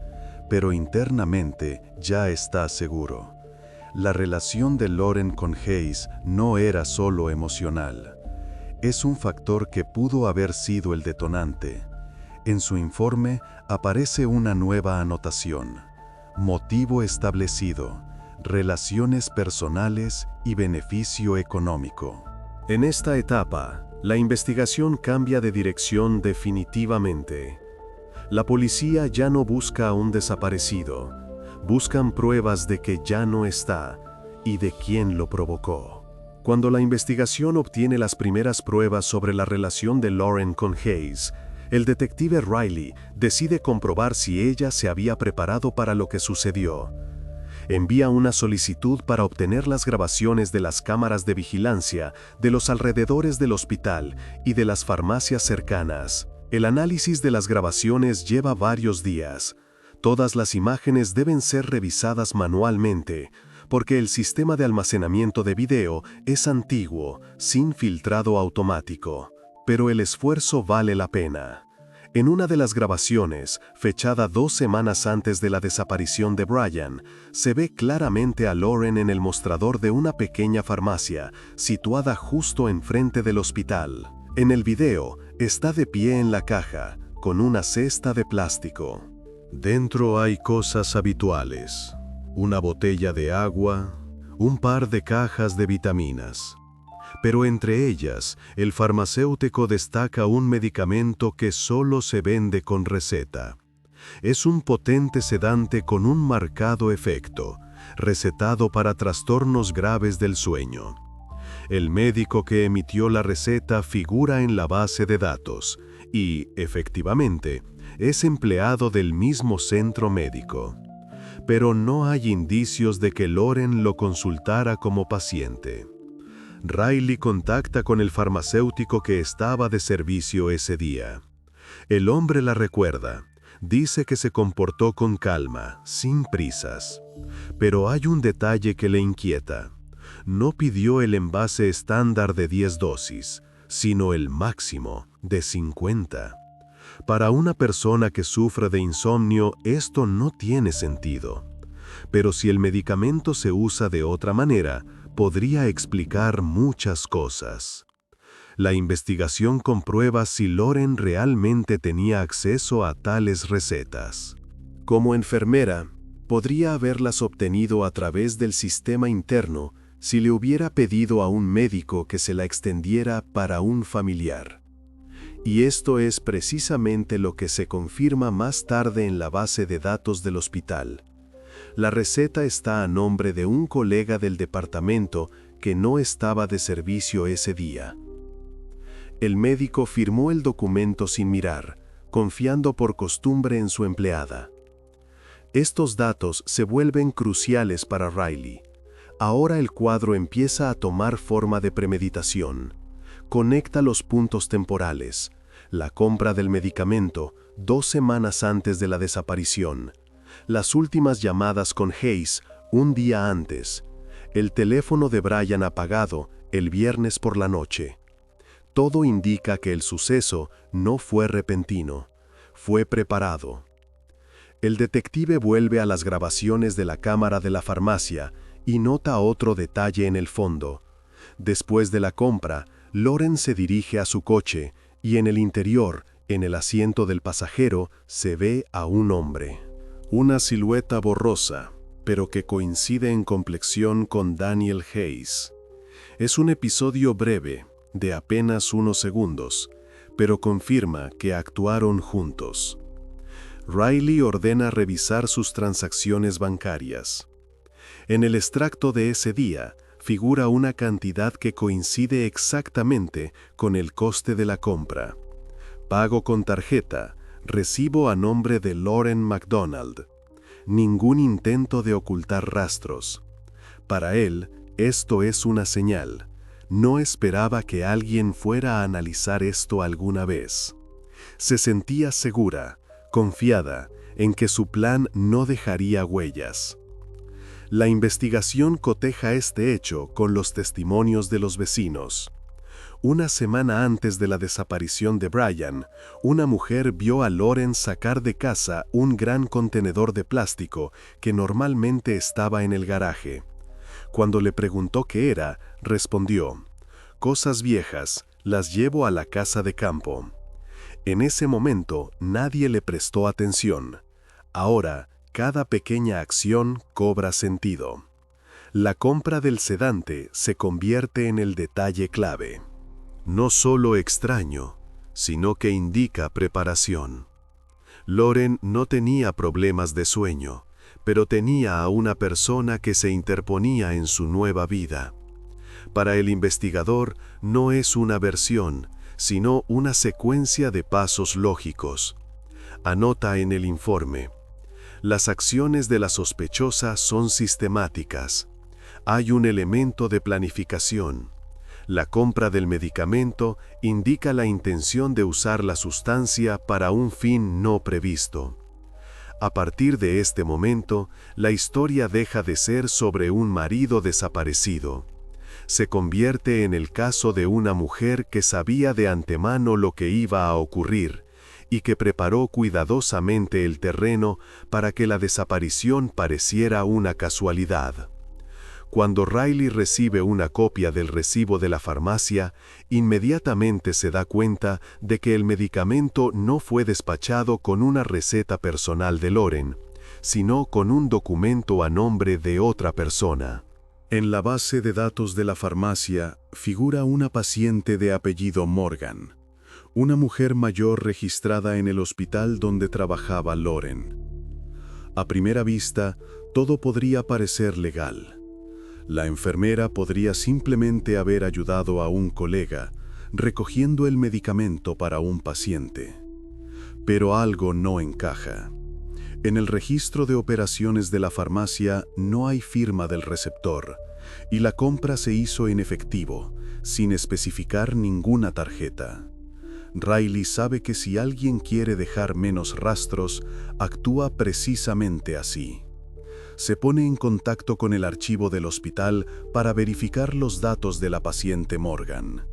pero internamente ya está seguro. La relación de Lauren con Hayes no era solo emocional. Es un factor que pudo haber sido el detonante. En su informe aparece una nueva anotación: motivo establecido, relaciones personales y beneficio económico. En esta etapa, la investigación cambia de dirección definitivamente. La policía ya no busca a un desaparecido, buscan pruebas de que ya no está y de quién lo provocó. Cuando la investigación obtiene las primeras pruebas sobre la relación de Lauren con Hayes, el detective Riley decide comprobar si ella se había preparado para lo que sucedió. Envía una solicitud para obtener las grabaciones de las cámaras de vigilancia de los alrededores del hospital y de las farmacias cercanas. El análisis de las grabaciones lleva varios días. Todas las imágenes deben ser revisadas manualmente, porque el sistema de almacenamiento de video es antiguo, sin filtrado automático. Pero el esfuerzo vale la pena. En una de las grabaciones, fechada 2 semanas antes de la desaparición de Brian, se ve claramente a Lauren en el mostrador de una pequeña farmacia, situada justo enfrente del hospital. En el video, está de pie en la caja, con una cesta de plástico. Dentro hay cosas habituales: una botella de agua, un par de cajas de vitaminas. Pero entre ellas, el farmacéutico destaca un medicamento que solo se vende con receta. Es un potente sedante con un marcado efecto, recetado para trastornos graves del sueño. El médico que emitió la receta figura en la base de datos y, efectivamente, es empleado del mismo centro médico. Pero no hay indicios de que Lauren lo consultara como paciente. Riley contacta con el farmacéutico que estaba de servicio ese día. El hombre la recuerda. Dice que se comportó con calma, sin prisas. Pero hay un detalle que le inquieta. No pidió el envase estándar de 10 dosis, sino el máximo, de 50. Para una persona que sufre de insomnio, esto no tiene sentido. Pero si el medicamento se usa de otra manera, podría explicar muchas cosas. La investigación comprueba si Lauren realmente tenía acceso a tales recetas. Como enfermera, podría haberlas obtenido a través del sistema interno si le hubiera pedido a un médico que se la extendiera para un familiar. Y esto es precisamente lo que se confirma más tarde en la base de datos del hospital. La receta está a nombre de un colega del departamento que no estaba de servicio ese día. El médico firmó el documento sin mirar, confiando por costumbre en su empleada. Estos datos se vuelven cruciales para Riley. Ahora el cuadro empieza a tomar forma de premeditación. Conecta los puntos temporales: la compra del medicamento 2 semanas antes de la desaparición, las últimas llamadas con Hayes un día antes, el teléfono de Brian apagado el viernes por la noche. Todo indica que el suceso no fue repentino, fue preparado. El detective vuelve a las grabaciones de la cámara de la farmacia y nota otro detalle en el fondo. Después de la compra, Lauren se dirige a su coche y en el interior, en el asiento del pasajero, se ve a un hombre. Una silueta borrosa, pero que coincide en complexión con Daniel Hayes. Es un episodio breve, de apenas unos segundos, pero confirma que actuaron juntos. Riley ordena revisar sus transacciones bancarias. En el extracto de ese día, figura una cantidad que coincide exactamente con el coste de la compra. Pago con tarjeta, recibo a nombre de Lauren MacDonald. Ningún intento de ocultar rastros. Para él, esto es una señal. No esperaba que alguien fuera a analizar esto alguna vez. Se sentía segura, confiada, en que su plan no dejaría huellas. La investigación coteja este hecho con los testimonios de los vecinos. Una semana antes de la desaparición de Brian, una mujer vio a Lauren sacar de casa un gran contenedor de plástico que normalmente estaba en el garaje. Cuando le preguntó qué era, respondió: «Cosas viejas, las llevo a la casa de campo». En ese momento nadie le prestó atención. Ahora, cada pequeña acción cobra sentido. La compra del sedante se convierte en el detalle clave. No solo extraño, sino que indica preparación. Lauren no tenía problemas de sueño, pero tenía a una persona que se interponía en su nueva vida. Para el investigador no es una versión, sino una secuencia de pasos lógicos. Anota en el informe: las acciones de la sospechosa son sistemáticas. Hay un elemento de planificación. La compra del medicamento indica la intención de usar la sustancia para un fin no previsto. A partir de este momento, la historia deja de ser sobre un marido desaparecido. Se convierte en el caso de una mujer que sabía de antemano lo que iba a ocurrir y que preparó cuidadosamente el terreno para que la desaparición pareciera una casualidad. Cuando Riley recibe una copia del recibo de la farmacia, inmediatamente se da cuenta de que el medicamento no fue despachado con una receta personal de Lauren, sino con un documento a nombre de otra persona. En la base de datos de la farmacia figura una paciente de apellido Morgan, una mujer mayor registrada en el hospital donde trabajaba Lauren. A primera vista, todo podría parecer legal. La enfermera podría simplemente haber ayudado a un colega, recogiendo el medicamento para un paciente. Pero algo no encaja. En el registro de operaciones de la farmacia no hay firma del receptor, y la compra se hizo en efectivo, sin especificar ninguna tarjeta. Riley sabe que si alguien quiere dejar menos rastros, actúa precisamente así. Se pone en contacto con el archivo del hospital para verificar los datos de la paciente Morgan.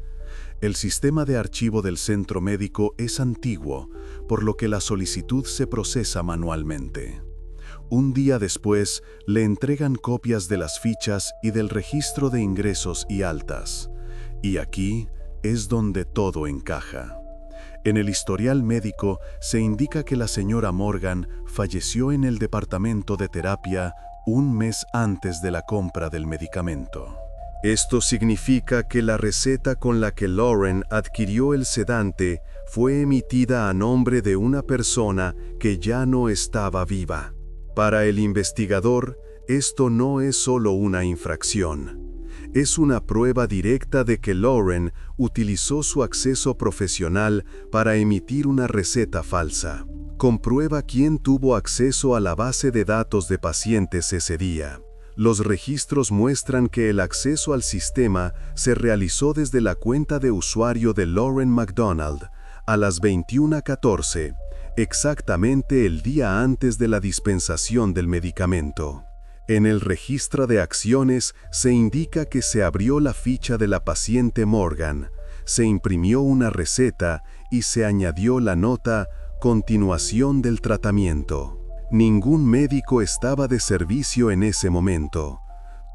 El sistema de archivo del centro médico es antiguo, por lo que la solicitud se procesa manualmente. Un día después, le entregan copias de las fichas y del registro de ingresos y altas. Y aquí es donde todo encaja. En el historial médico se indica que la señora Morgan falleció en el departamento de terapia un mes antes de la compra del medicamento. Esto significa que la receta con la que Lauren adquirió el sedante fue emitida a nombre de una persona que ya no estaba viva. Para el investigador, esto no es solo una infracción. Es una prueba directa de que Lauren utilizó su acceso profesional para emitir una receta falsa. Comprueba quién tuvo acceso a la base de datos de pacientes ese día. Los registros muestran que el acceso al sistema se realizó desde la cuenta de usuario de Lauren McDonald a las 21:14, exactamente el día antes de la dispensación del medicamento. En el registro de acciones se indica que se abrió la ficha de la paciente Morgan, se imprimió una receta y se añadió la nota «Continuación del tratamiento». Ningún médico estaba de servicio en ese momento.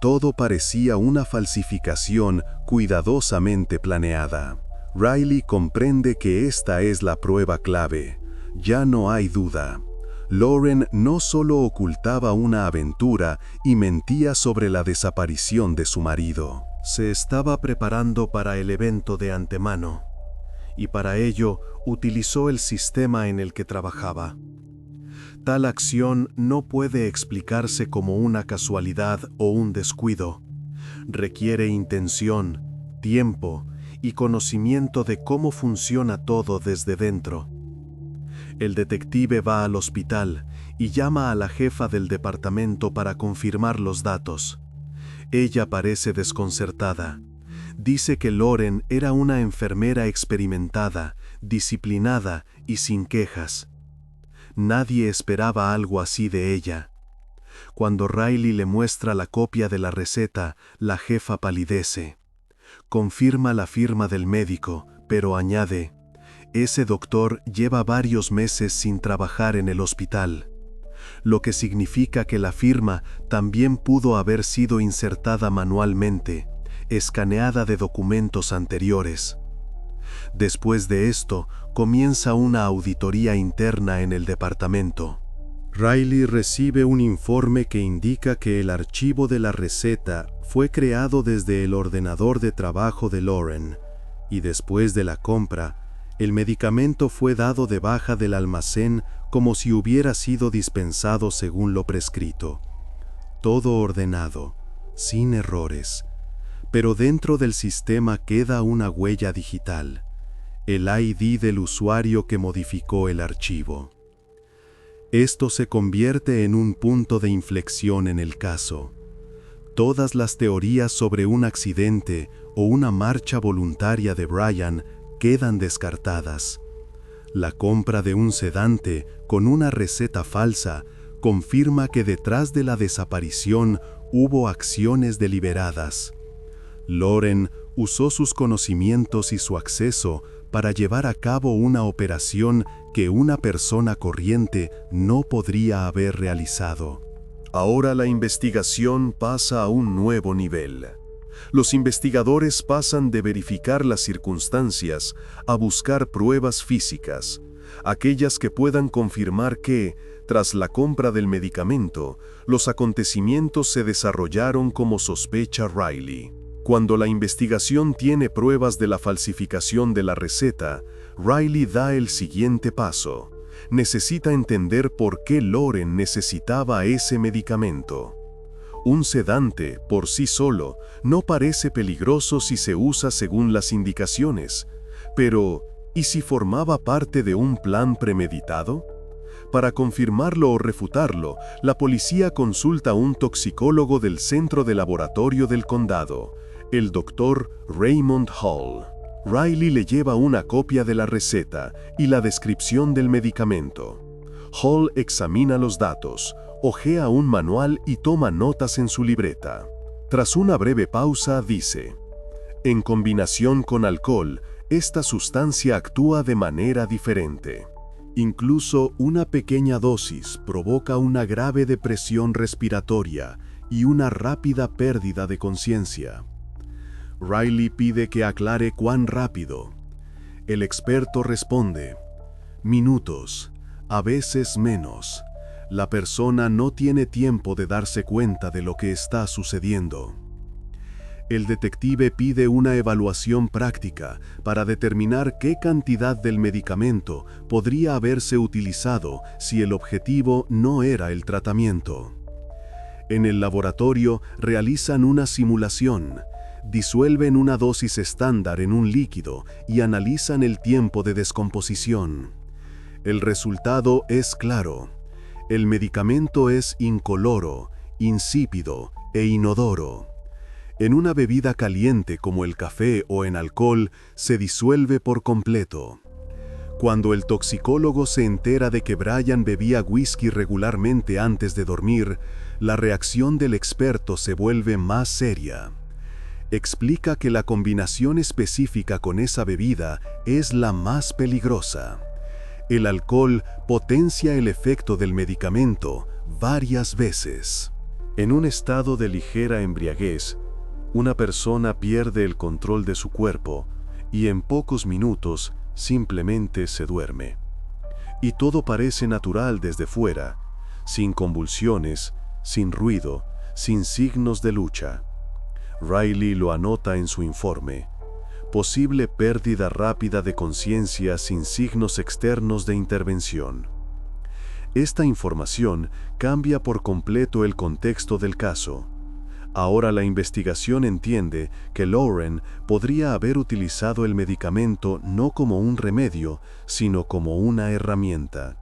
Todo parecía una falsificación cuidadosamente planeada. Riley comprende que esta es la prueba clave. Ya no hay duda. Lauren no solo ocultaba una aventura y mentía sobre la desaparición de su marido. Se estaba preparando para el evento de antemano, y para ello utilizó el sistema en el que trabajaba. Tal acción no puede explicarse como una casualidad o un descuido. Requiere intención, tiempo y conocimiento de cómo funciona todo desde dentro. El detective va al hospital y llama a la jefa del departamento para confirmar los datos. Ella parece desconcertada. Dice que Lauren era una enfermera experimentada, disciplinada y sin quejas. Nadie esperaba algo así de ella. Cuando Riley le muestra la copia de la receta, la jefa palidece. Confirma la firma del médico, pero añade: ese doctor lleva varios meses sin trabajar en el hospital. lo que significa que la firma también pudo haber sido insertada manualmente, escaneada de documentos anteriores. Después de esto, comienza una auditoría interna en el departamento. Riley recibe un informe que indica que el archivo de la receta fue creado desde el ordenador de trabajo de Lauren, y después de la compra, el medicamento fue dado de baja del almacén como si hubiera sido dispensado según lo prescrito. Todo ordenado, sin errores, pero dentro del sistema queda una huella digital, el ID del usuario que modificó el archivo. Esto se convierte en un punto de inflexión en el caso. Todas las teorías sobre un accidente o una marcha voluntaria de Brian quedan descartadas. La compra de un sedante con una receta falsa confirma que detrás de la desaparición hubo acciones deliberadas. Lauren usó sus conocimientos y su acceso para llevar a cabo una operación que una persona corriente no podría haber realizado. Ahora la investigación pasa a un nuevo nivel. Los investigadores pasan de verificar las circunstancias a buscar pruebas físicas, aquellas que puedan confirmar que, tras la compra del medicamento, los acontecimientos se desarrollaron como sospecha Riley. Cuando la investigación tiene pruebas de la falsificación de la receta, Riley da el siguiente paso. Necesita entender por qué Lauren necesitaba ese medicamento. Un sedante, por sí solo, no parece peligroso si se usa según las indicaciones. Pero, ¿y si formaba parte de un plan premeditado? Para confirmarlo o refutarlo, la policía consulta a un toxicólogo del Centro de Laboratorio del Condado, el Dr. Raymond Hall. Riley le lleva una copia de la receta y la descripción del medicamento. Hall examina los datos, hojea un manual y toma notas en su libreta. Tras una breve pausa, dice: en combinación con alcohol, esta sustancia actúa de manera diferente. Incluso una pequeña dosis provoca una grave depresión respiratoria y una rápida pérdida de conciencia. Riley pide que aclare cuán rápido. El experto responde: minutos, a veces menos. La persona no tiene tiempo de darse cuenta de lo que está sucediendo. El detective pide una evaluación práctica para determinar qué cantidad del medicamento podría haberse utilizado si el objetivo no era el tratamiento. En el laboratorio realizan una simulación, disuelven una dosis estándar en un líquido y analizan el tiempo de descomposición. El resultado es claro. El medicamento es incoloro, insípido e inodoro. En una bebida caliente como el café o en alcohol, se disuelve por completo. Cuando el toxicólogo se entera de que Brian bebía whisky regularmente antes de dormir, la reacción del experto se vuelve más seria. Explica que la combinación específica con esa bebida es la más peligrosa. El alcohol potencia el efecto del medicamento varias veces. En un estado de ligera embriaguez, una persona pierde el control de su cuerpo y en pocos minutos simplemente se duerme. Y todo parece natural desde fuera, sin convulsiones, sin ruido, sin signos de lucha. Riley lo anota en su informe: posible pérdida rápida de conciencia sin signos externos de intervención. Esta información cambia por completo el contexto del caso. Ahora la investigación entiende que Lauren podría haber utilizado el medicamento no como un remedio, sino como una herramienta.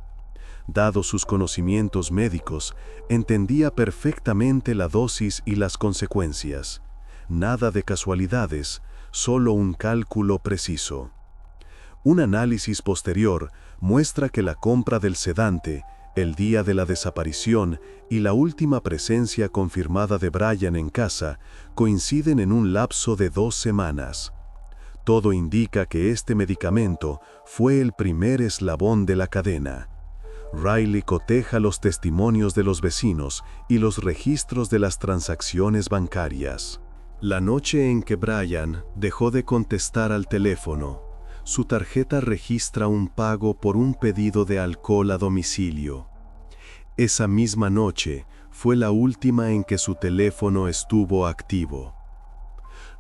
Dado sus conocimientos médicos, entendía perfectamente la dosis y las consecuencias. Nada de casualidades, solo un cálculo preciso. Un análisis posterior muestra que la compra del sedante, el día de la desaparición y la última presencia confirmada de Brian en casa coinciden en un lapso de 2 semanas. Todo indica que este medicamento fue el primer eslabón de la cadena. Riley coteja los testimonios de los vecinos y los registros de las transacciones bancarias. La noche en que Brian dejó de contestar al teléfono, su tarjeta registra un pago por un pedido de alcohol a domicilio. Esa misma noche fue la última en que su teléfono estuvo activo.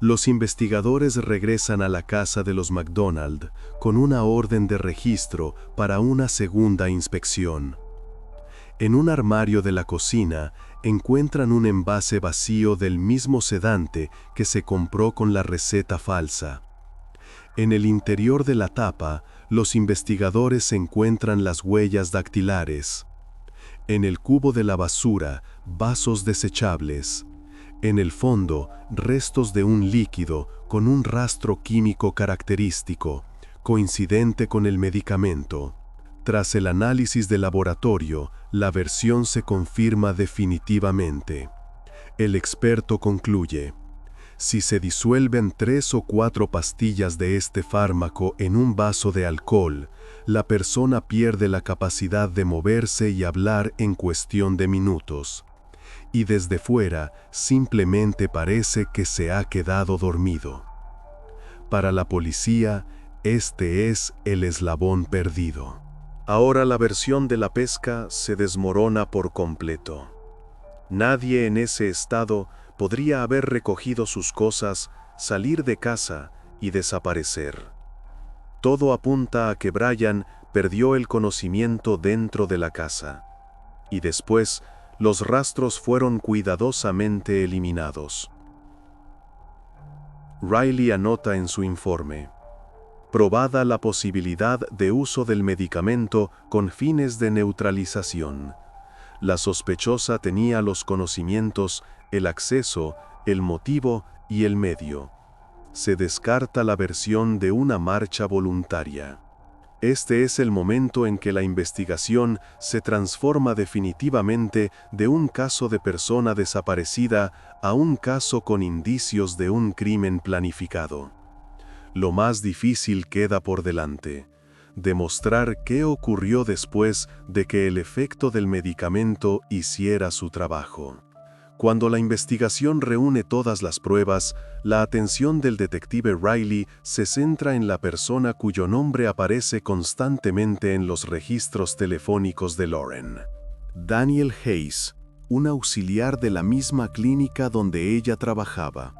Los investigadores regresan a la casa de los McDonald con una orden de registro para una segunda inspección. En un armario de la cocina encuentran un envase vacío del mismo sedante que se compró con la receta falsa. En el interior de la tapa, los investigadores encuentran las huellas dactilares. En el cubo de la basura, vasos desechables. En el fondo, restos de un líquido con un rastro químico característico, coincidente con el medicamento. Tras el análisis de laboratorio, la versión se confirma definitivamente. El experto concluye: si se disuelven 3 o 4 pastillas de este fármaco en un vaso de alcohol, la persona pierde la capacidad de moverse y hablar en cuestión de minutos. Y desde fuera simplemente parece que se ha quedado dormido. Para la policía, este es el eslabón perdido. Ahora la versión de la pesca se desmorona por completo. Nadie en ese estado podría haber recogido sus cosas, salir de casa y desaparecer. Todo apunta a que Brian perdió el conocimiento dentro de la casa. Y después, los rastros fueron cuidadosamente eliminados. Riley anota en su informe: probada la posibilidad de uso del medicamento con fines de neutralización. La sospechosa tenía los conocimientos, el acceso, el motivo y el medio. Se descarta la versión de una marcha voluntaria. Este es el momento en que la investigación se transforma definitivamente de un caso de persona desaparecida a un caso con indicios de un crimen planificado. Lo más difícil queda por delante: demostrar qué ocurrió después de que el efecto del medicamento hiciera su trabajo. Cuando la investigación reúne todas las pruebas, la atención del detective Riley se centra en la persona cuyo nombre aparece constantemente en los registros telefónicos de Lauren. Daniel Hayes, un auxiliar de la misma clínica donde ella trabajaba.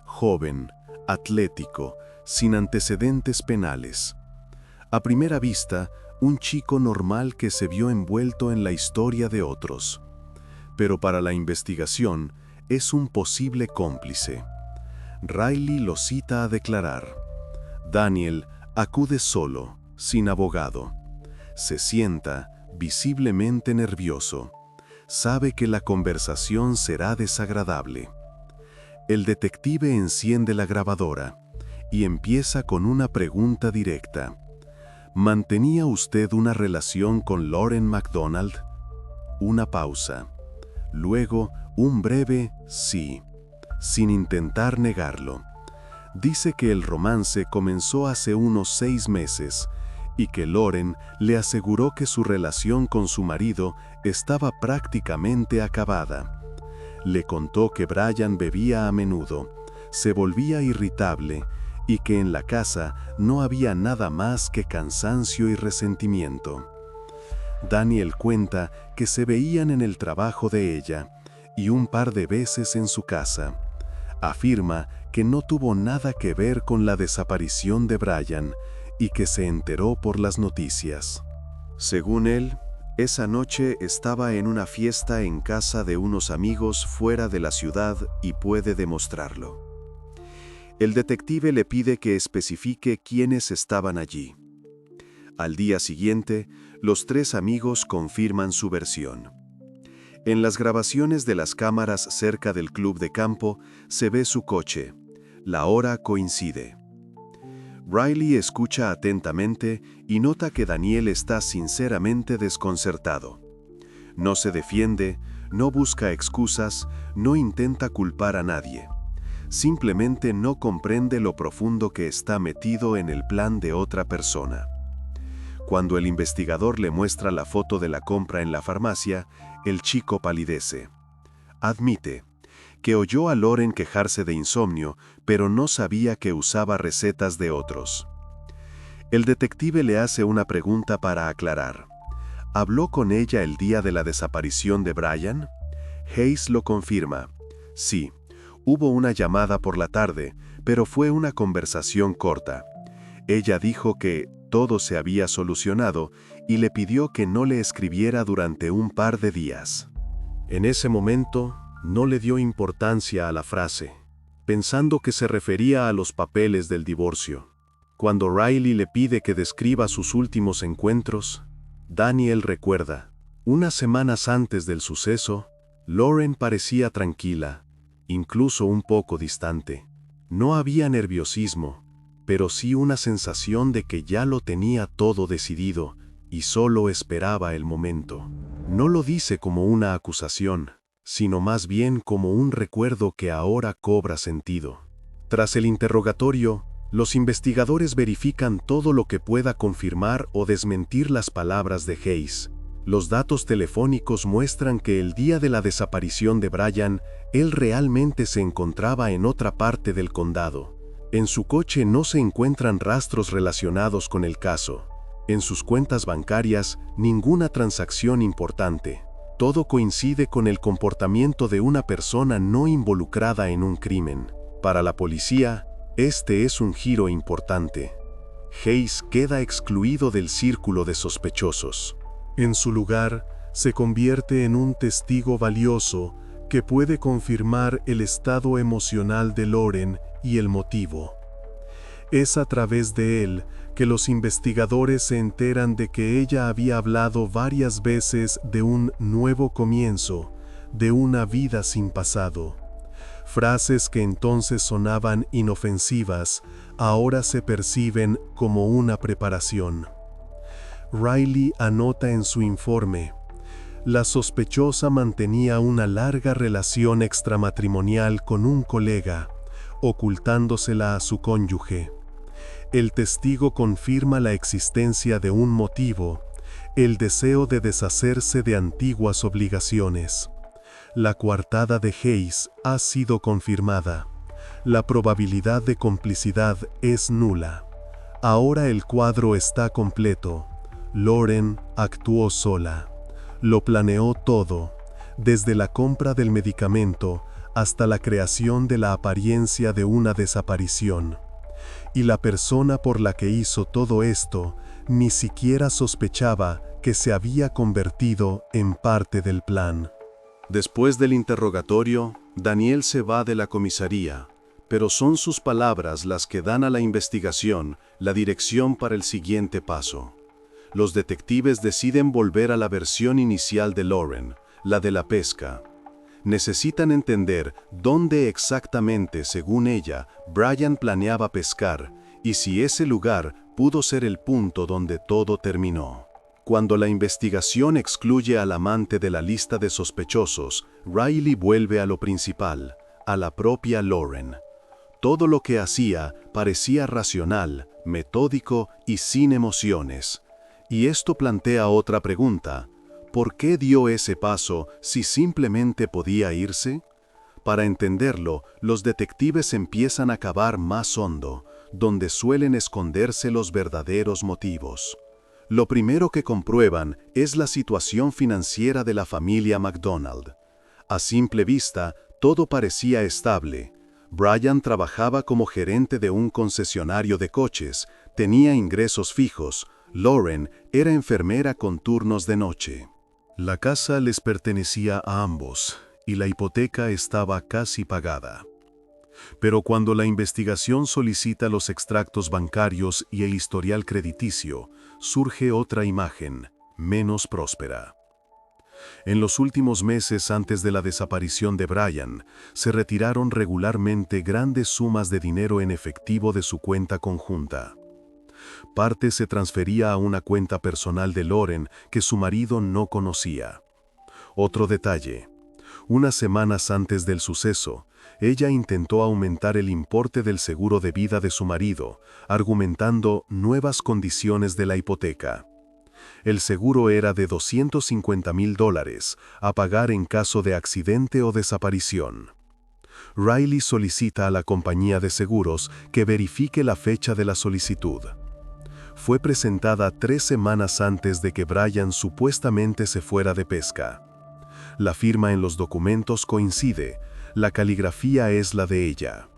Joven, atlético, sin antecedentes penales. A primera vista, un chico normal que se vio envuelto en la historia de otros. Pero para la investigación, es un posible cómplice. Riley lo cita a declarar. Daniel acude solo, sin abogado. Se sienta, visiblemente nervioso. Sabe que la conversación será desagradable. El detective enciende la grabadora y empieza con una pregunta directa. ¿Mantenía usted una relación con Lauren McDonald? Una pausa. Luego, un breve sí, sin intentar negarlo. Dice que el romance comenzó hace unos 6 meses y que Lauren le aseguró que su relación con su marido estaba prácticamente acabada. Le contó que Brian bebía a menudo, se volvía irritable y que en la casa no había nada más que cansancio y resentimiento. Daniel cuenta que se veían en el trabajo de ella y un par de veces en su casa. Afirma que no tuvo nada que ver con la desaparición de Brian y que se enteró por las noticias. Según él, esa noche estaba en una fiesta en casa de unos amigos fuera de la ciudad y puede demostrarlo. El detective le pide que especifique quiénes estaban allí. Al día siguiente, los 3 amigos confirman su versión. En las grabaciones de las cámaras cerca del club de campo se ve su coche. La hora coincide. Riley escucha atentamente y nota que Daniel está sinceramente desconcertado. No se defiende, no busca excusas, no intenta culpar a nadie. Simplemente no comprende lo profundo que está metido en el plan de otra persona. Cuando el investigador le muestra la foto de la compra en la farmacia, el chico palidece. Admite que oyó a Lauren quejarse de insomnio, pero no sabía que usaba recetas de otros. El detective le hace una pregunta para aclarar. ¿Habló con ella el día de la desaparición de Brian? Hayes lo confirma. Sí, hubo una llamada por la tarde, pero fue una conversación corta. Ella dijo que todo se había solucionado y le pidió que no le escribiera durante un par de días. En ese momento, no le dio importancia a la frase, pensando que se refería a los papeles del divorcio. Cuando Riley le pide que describa sus últimos encuentros, Daniel recuerda, unas semanas antes del suceso, Lauren parecía tranquila, incluso un poco distante. No había nerviosismo, pero sí una sensación de que ya lo tenía todo decidido y solo esperaba el momento. No lo dice como una acusación, sino más bien como un recuerdo que ahora cobra sentido. Tras el interrogatorio, los investigadores verifican todo lo que pueda confirmar o desmentir las palabras de Hayes. Los datos telefónicos muestran que el día de la desaparición de Brian, él realmente se encontraba en otra parte del condado. En su coche no se encuentran rastros relacionados con el caso. En sus cuentas bancarias, ninguna transacción importante. Todo coincide con el comportamiento de una persona no involucrada en un crimen. Para la policía, este es un giro importante. Hayes queda excluido del círculo de sospechosos. En su lugar, se convierte en un testigo valioso que puede confirmar el estado emocional de Lauren y el motivo. Es a través de él que los investigadores se enteran de que ella había hablado varias veces de un nuevo comienzo, de una vida sin pasado. Frases que entonces sonaban inofensivas, ahora se perciben como una preparación. Riley anota en su informe: la sospechosa mantenía una larga relación extramatrimonial con un colega, ocultándosela a su cónyuge. El testigo confirma la existencia de un motivo, el deseo de deshacerse de antiguas obligaciones. La coartada de Hayes ha sido confirmada. La probabilidad de complicidad es nula. Ahora el cuadro está completo. Lauren actuó sola. Lo planeó todo, desde la compra del medicamento hasta la creación de la apariencia de una desaparición. Y la persona por la que hizo todo esto ni siquiera sospechaba que se había convertido en parte del plan. Después del interrogatorio, Daniel se va de la comisaría, pero son sus palabras las que dan a la investigación la dirección para el siguiente paso. Los detectives deciden volver a la versión inicial de Lauren, la de la pesca. Necesitan entender dónde exactamente, según ella, Brian planeaba pescar y si ese lugar pudo ser el punto donde todo terminó. Cuando la investigación excluye al amante de la lista de sospechosos, Riley vuelve a lo principal, a la propia Lauren. Todo lo que hacía parecía racional, metódico y sin emociones. Y esto plantea otra pregunta: ¿por qué dio ese paso si simplemente podía irse? Para entenderlo, los detectives empiezan a cavar más hondo, donde suelen esconderse los verdaderos motivos. Lo primero que comprueban es la situación financiera de la familia McDonald. A simple vista, todo parecía estable. Brian trabajaba como gerente de un concesionario de coches, tenía ingresos fijos. Lauren era enfermera con turnos de noche. La casa les pertenecía a ambos y la hipoteca estaba casi pagada. Pero cuando la investigación solicita los extractos bancarios y el historial crediticio, surge otra imagen, menos próspera. En los últimos meses antes de la desaparición de Brian, se retiraron regularmente grandes sumas de dinero en efectivo de su cuenta conjunta. Parte se transfería a una cuenta personal de Lauren que su marido no conocía. Otro detalle: unas semanas antes del suceso, ella intentó aumentar el importe del seguro de vida de su marido, argumentando nuevas condiciones de la hipoteca. El seguro era de $250,000 a pagar en caso de accidente o desaparición. Riley solicita a la compañía de seguros que verifique la fecha de la solicitud. Fue presentada 3 semanas antes de que Brian supuestamente se fuera de pesca. La firma en los documentos coincide, la caligrafía es la de ella.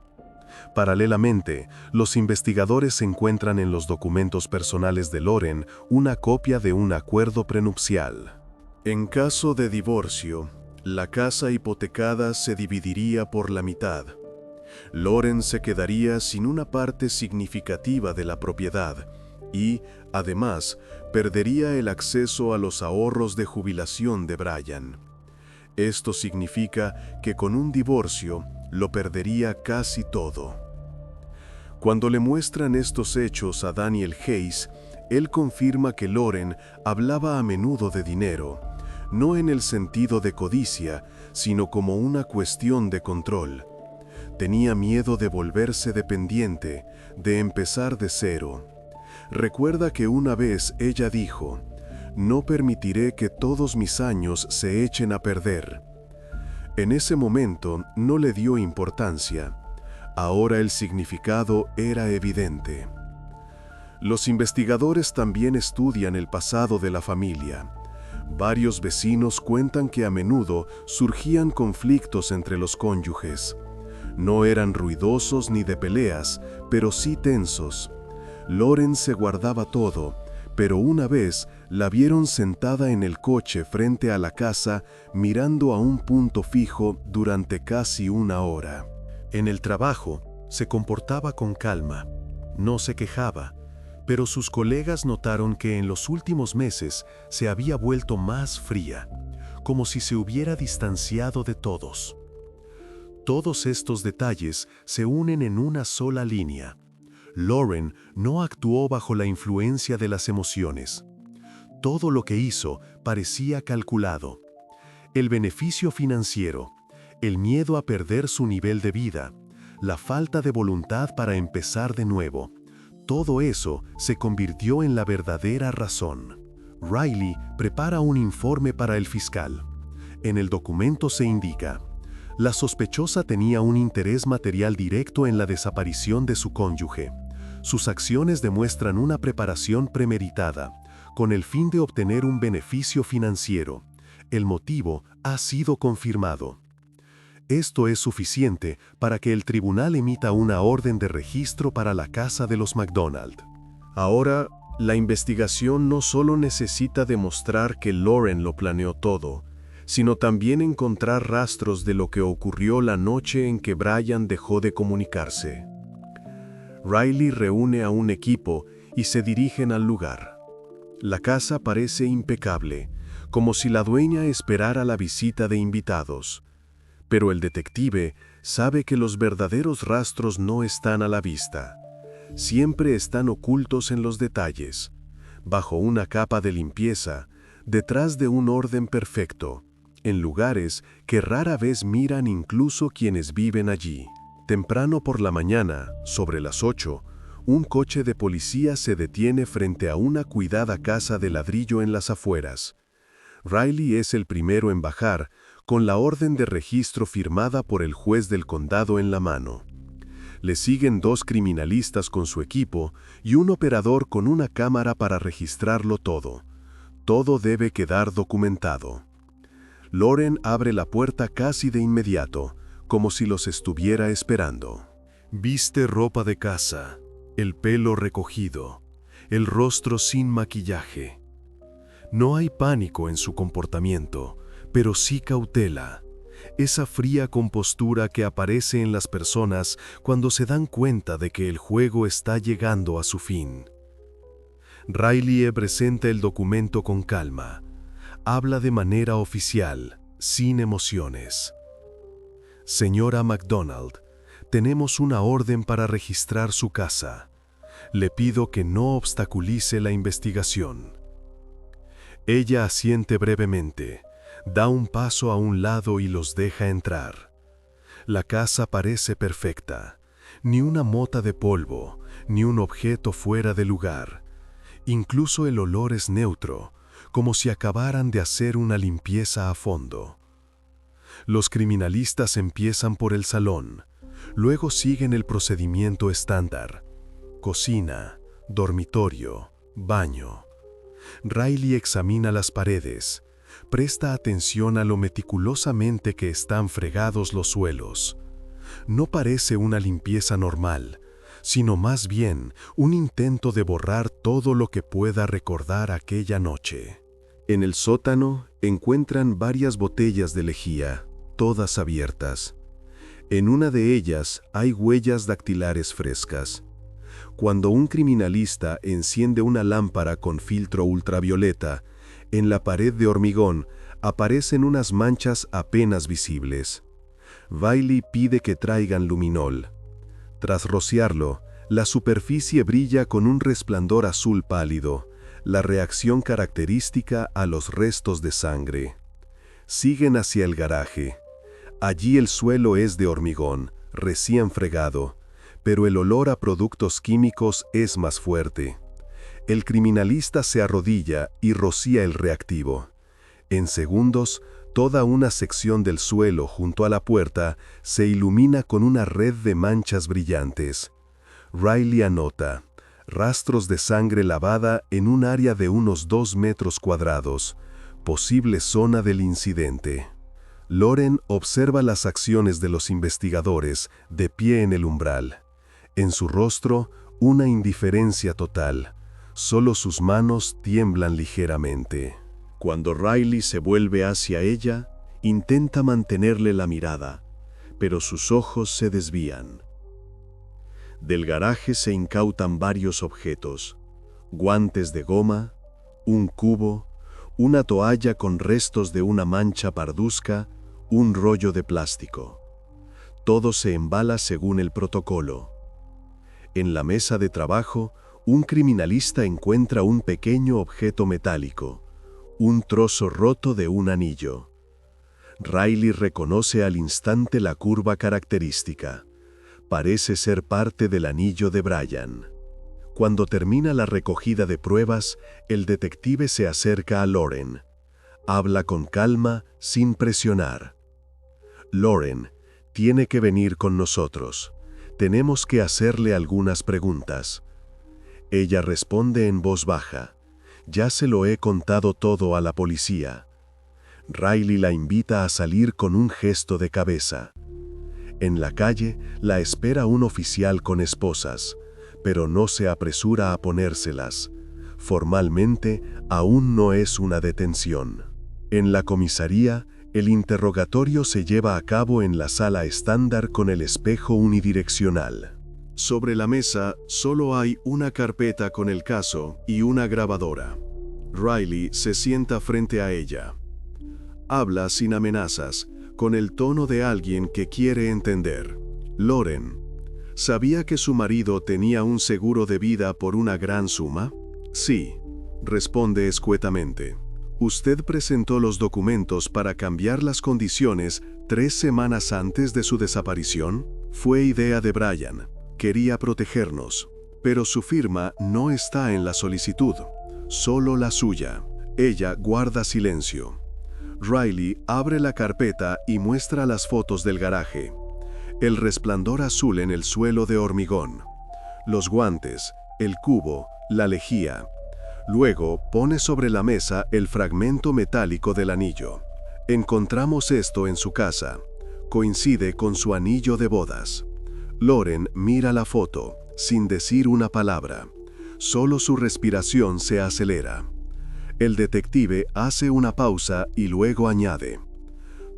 Paralelamente, los investigadores encuentran en los documentos personales de Lauren una copia de un acuerdo prenupcial. En caso de divorcio, la casa hipotecada se dividiría por la mitad. Lauren se quedaría sin una parte significativa de la propiedad y, además, perdería el acceso a los ahorros de jubilación de Brian. Esto significa que con un divorcio lo perdería casi todo. Cuando le muestran estos hechos a Daniel Hayes, él confirma que Lauren hablaba a menudo de dinero, no en el sentido de codicia, sino como una cuestión de control. Tenía miedo de volverse dependiente, de empezar de cero. Recuerda que una vez ella dijo, «No permitiré que todos mis años se echen a perder». En ese momento no le dio importancia. Ahora el significado era evidente. Los investigadores también estudian el pasado de la familia. Varios vecinos cuentan que a menudo surgían conflictos entre los cónyuges. No eran ruidosos ni de peleas, pero sí tensos. Lauren se guardaba todo, pero una vez la vieron sentada en el coche frente a la casa mirando a un punto fijo durante casi 1 hora. En el trabajo se comportaba con calma, no se quejaba, pero sus colegas notaron que en los últimos meses se había vuelto más fría, como si se hubiera distanciado de todos. Todos estos detalles se unen en una sola línea. Lauren no actuó bajo la influencia de las emociones. Todo lo que hizo parecía calculado. El beneficio financiero, el miedo a perder su nivel de vida, la falta de voluntad para empezar de nuevo, todo eso se convirtió en la verdadera razón. Riley prepara un informe para el fiscal. En el documento se indica: la sospechosa tenía un interés material directo en la desaparición de su cónyuge. Sus acciones demuestran una preparación premeditada, con el fin de obtener un beneficio financiero. El motivo ha sido confirmado. Esto es suficiente para que el tribunal emita una orden de registro para la casa de los McDonald. Ahora, la investigación no solo necesita demostrar que Lauren lo planeó todo, sino también encontrar rastros de lo que ocurrió la noche en que Brian dejó de comunicarse. Riley reúne a un equipo y se dirigen al lugar. La casa parece impecable, como si la dueña esperara la visita de invitados. Pero el detective sabe que los verdaderos rastros no están a la vista. Siempre están ocultos en los detalles, bajo una capa de limpieza, detrás de un orden perfecto, en lugares que rara vez miran incluso quienes viven allí. Temprano por la mañana, sobre las 8, un coche de policía se detiene frente a una cuidada casa de ladrillo en las afueras. Riley es el primero en bajar, con la orden de registro firmada por el juez del condado en la mano. Le siguen 2 criminalistas con su equipo y un operador con una cámara para registrarlo todo. Todo debe quedar documentado. Lauren abre la puerta casi de inmediato, como si los estuviera esperando. Viste ropa de casa, el pelo recogido, el rostro sin maquillaje. No hay pánico en su comportamiento, pero sí cautela, esa fría compostura que aparece en las personas cuando se dan cuenta de que el juego está llegando a su fin. Riley presenta el documento con calma. Habla de manera oficial, sin emociones. Señora McDonald, tenemos una orden para registrar su casa. Le pido que no obstaculice la investigación. Ella asiente brevemente, da un paso a un lado y los deja entrar. La casa parece perfecta, ni una mota de polvo, ni un objeto fuera de lugar. Incluso el olor es neutro, como si acabaran de hacer una limpieza a fondo. Los criminalistas empiezan por el salón, luego siguen el procedimiento estándar: cocina, dormitorio, baño. Riley examina las paredes, presta atención a lo meticulosamente que están fregados los suelos. No parece una limpieza normal, sino más bien un intento de borrar todo lo que pueda recordar aquella noche. En el sótano encuentran varias botellas de lejía, todas abiertas. En una de ellas hay huellas dactilares frescas. Cuando un criminalista enciende una lámpara con filtro ultravioleta, en la pared de hormigón aparecen unas manchas apenas visibles. Bailey pide que traigan luminol. Tras rociarlo, la superficie brilla con un resplandor azul pálido, la reacción característica a los restos de sangre. Siguen hacia el garaje. Allí el suelo es de hormigón, recién fregado, pero el olor a productos químicos es más fuerte. El criminalista se arrodilla y rocía el reactivo. En segundos, toda una sección del suelo junto a la puerta se ilumina con una red de manchas brillantes. Riley anota: rastros de sangre lavada en un área de unos 2 metros cuadrados, posible zona del incidente. Lauren observa las acciones de los investigadores de pie en el umbral. En su rostro, una indiferencia total. Solo sus manos tiemblan ligeramente. Cuando Riley se vuelve hacia ella, intenta mantenerle la mirada, pero sus ojos se desvían. Del garaje se incautan varios objetos: guantes de goma, un cubo, una toalla con restos de una mancha parduzca, un rollo de plástico. Todo se embala según el protocolo. En la mesa de trabajo, un criminalista encuentra un pequeño objeto metálico, un trozo roto de un anillo. Riley reconoce al instante la curva característica. Parece ser parte del anillo de Brian. Cuando termina la recogida de pruebas, el detective se acerca a Lauren. Habla con calma, sin presionar. Lauren, tiene que venir con nosotros. Tenemos que hacerle algunas preguntas. Ella responde en voz baja: ya se lo he contado todo a la policía. Riley la invita a salir con un gesto de cabeza. En la calle la espera un oficial con esposas, pero no se apresura a ponérselas. Formalmente, aún no es una detención. En la comisaría, el interrogatorio se lleva a cabo en la sala estándar con el espejo unidireccional. Sobre la mesa solo hay una carpeta con el caso y una grabadora. Riley se sienta frente a ella. Habla sin amenazas, con el tono de alguien que quiere entender. Lauren, ¿sabía que su marido tenía un seguro de vida por una gran suma? Sí, responde escuetamente. Usted presentó los documentos para cambiar las condiciones 3 semanas antes de su desaparición. Fue idea de Brian. Quería protegernos, pero su firma no está en la solicitud, solo la suya. Ella guarda silencio. Riley abre la carpeta y muestra las fotos del garaje. El resplandor azul en el suelo de hormigón. Los guantes, el cubo, la lejía. Luego pone sobre la mesa el fragmento metálico del anillo. Encontramos esto en su casa. Coincide con su anillo de bodas. Lauren mira la foto, sin decir una palabra. Solo su respiración se acelera. El detective hace una pausa y luego añade: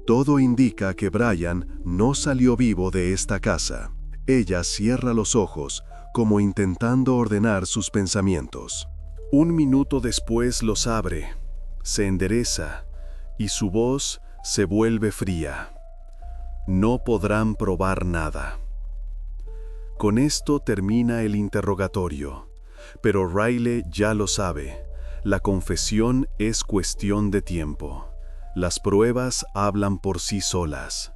todo indica que Brian no salió vivo de esta casa. Ella cierra los ojos, como intentando ordenar sus pensamientos. 1 minuto después los abre, se endereza, y su voz se vuelve fría. No podrán probar nada. Con esto termina el interrogatorio, pero Riley ya lo sabe. La confesión es cuestión de tiempo. Las pruebas hablan por sí solas.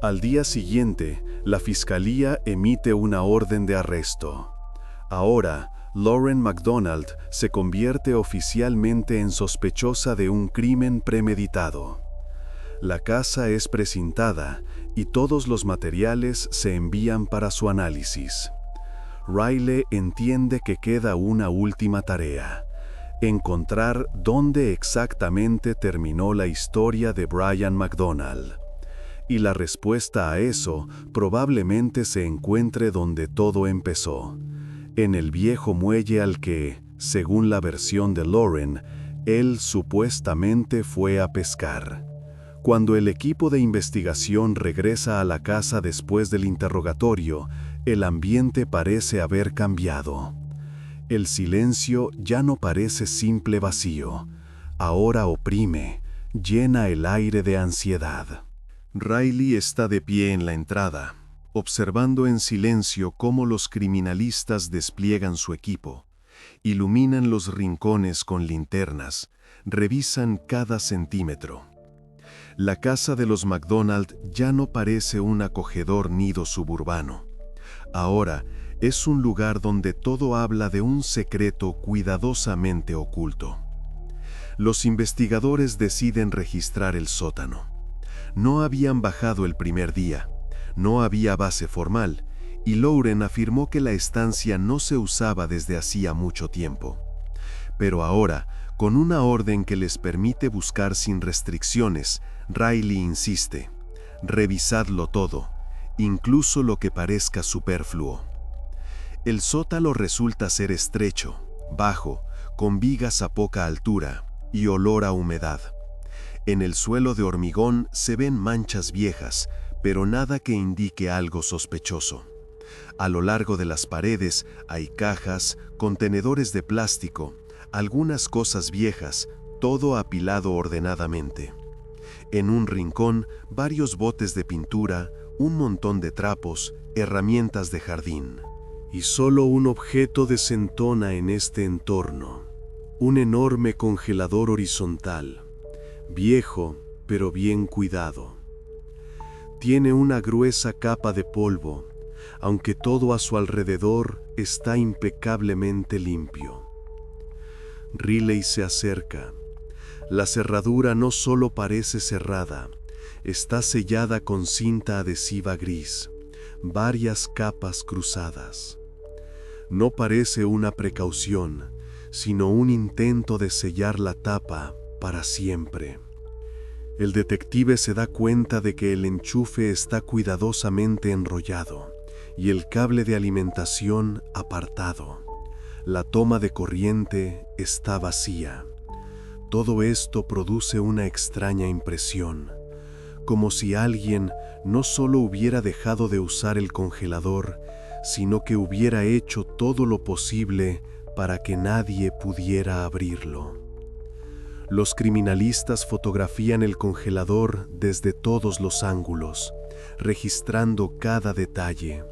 Al día siguiente, la fiscalía emite una orden de arresto. Ahora, Lauren MacDonald se convierte oficialmente en sospechosa de un crimen premeditado. La casa es precintada y todos los materiales se envían para su análisis. Riley entiende que queda una última tarea: encontrar dónde exactamente terminó la historia de Brian McDonald. Y la respuesta a eso probablemente se encuentre donde todo empezó, en el viejo muelle al que, según la versión de Lauren, él supuestamente fue a pescar. Cuando el equipo de investigación regresa a la casa después del interrogatorio, el ambiente parece haber cambiado. El silencio ya no parece simple vacío, ahora oprime, llena el aire de ansiedad. Riley está de pie en la entrada, observando en silencio cómo los criminalistas despliegan su equipo, iluminan los rincones con linternas, revisan cada centímetro. La casa de los McDonald ya no parece un acogedor nido suburbano. Ahora es un lugar donde todo habla de un secreto cuidadosamente oculto. Los investigadores deciden registrar el sótano. No habían bajado el primer día, no había base formal, y Lauren afirmó que la estancia no se usaba desde hacía mucho tiempo. Pero ahora, con una orden que les permite buscar sin restricciones, Riley insiste: revisadlo todo, incluso lo que parezca superfluo. El sótano resulta ser estrecho, bajo, con vigas a poca altura y olor a humedad. En el suelo de hormigón se ven manchas viejas, pero nada que indique algo sospechoso. A lo largo de las paredes hay cajas, contenedores de plástico, algunas cosas viejas, todo apilado ordenadamente. En un rincón, varios botes de pintura, un montón de trapos, herramientas de jardín. Y solo un objeto desentona en este entorno: un enorme congelador horizontal, viejo pero bien cuidado. Tiene una gruesa capa de polvo, aunque todo a su alrededor está impecablemente limpio. Riley se acerca. La cerradura no solo parece cerrada, está sellada con cinta adhesiva gris, varias capas cruzadas. No parece una precaución, sino un intento de sellar la tapa para siempre. El detective se da cuenta de que el enchufe está cuidadosamente enrollado y el cable de alimentación apartado. La toma de corriente está vacía. Todo esto produce una extraña impresión, como si alguien no solo hubiera dejado de usar el congelador, sino que hubiera hecho todo lo posible para que nadie pudiera abrirlo. Los criminalistas fotografían el congelador desde todos los ángulos, registrando cada detalle.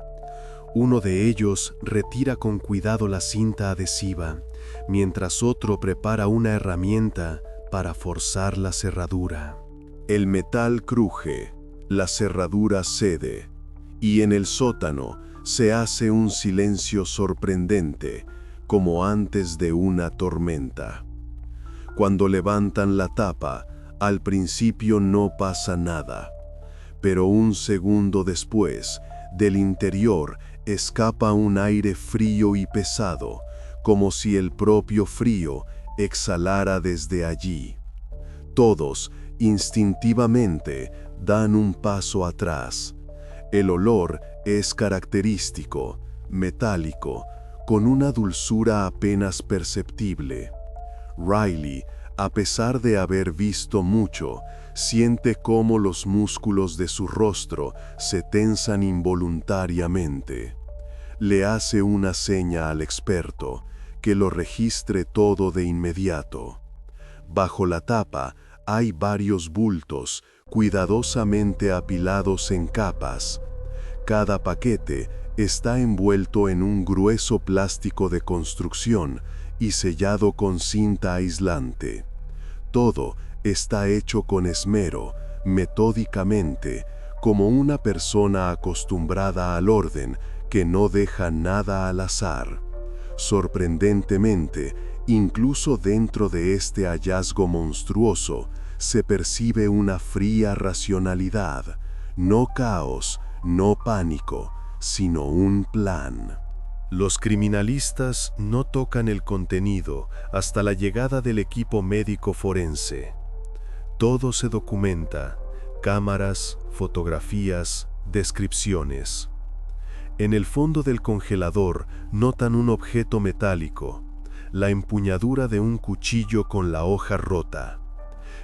Uno de ellos retira con cuidado la cinta adhesiva, mientras otro prepara una herramienta para forzar la cerradura. El metal cruje, la cerradura cede, y en el sótano se hace un silencio sorprendente, como antes de una tormenta. Cuando levantan la tapa, al principio no pasa nada, pero un segundo después, del interior escapa un aire frío y pesado, como si el propio frío exhalara desde allí. Todos, instintivamente, dan un paso atrás. El olor es característico, metálico, con una dulzura apenas perceptible. Riley, a pesar de haber visto mucho, siente cómo los músculos de su rostro se tensan involuntariamente. Le hace una seña al experto, que lo registre todo de inmediato. Bajo la tapa hay varios bultos, cuidadosamente apilados en capas. Cada paquete está envuelto en un grueso plástico de construcción y sellado con cinta aislante. Todo está hecho con esmero, metódicamente, como una persona acostumbrada al orden que no deja nada al azar. Sorprendentemente, incluso dentro de este hallazgo monstruoso, se percibe una fría racionalidad, no caos, no pánico, sino un plan. Los criminalistas no tocan el contenido hasta la llegada del equipo médico forense. Todo se documenta: cámaras, fotografías, descripciones. En el fondo del congelador notan un objeto metálico, la empuñadura de un cuchillo con la hoja rota.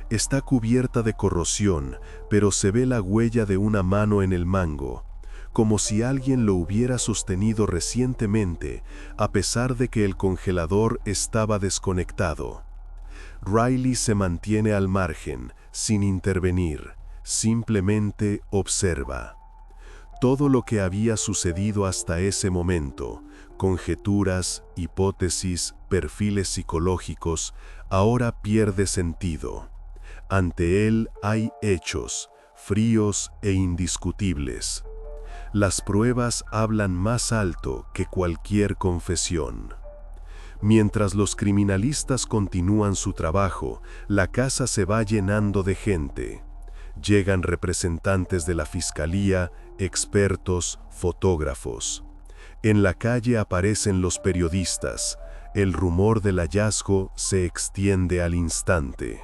Está cubierta de corrosión, pero se ve la huella de una mano en el mango, como si alguien lo hubiera sostenido recientemente, a pesar de que el congelador estaba desconectado. Riley se mantiene al margen, sin intervenir, simplemente observa. Todo lo que había sucedido hasta ese momento, conjeturas, hipótesis, perfiles psicológicos, ahora pierde sentido. Ante él hay hechos, fríos e indiscutibles. Las pruebas hablan más alto que cualquier confesión. Mientras los criminalistas continúan su trabajo, la casa se va llenando de gente. Llegan representantes de la fiscalía, expertos, fotógrafos. En la calle aparecen los periodistas. El rumor del hallazgo se extiende al instante.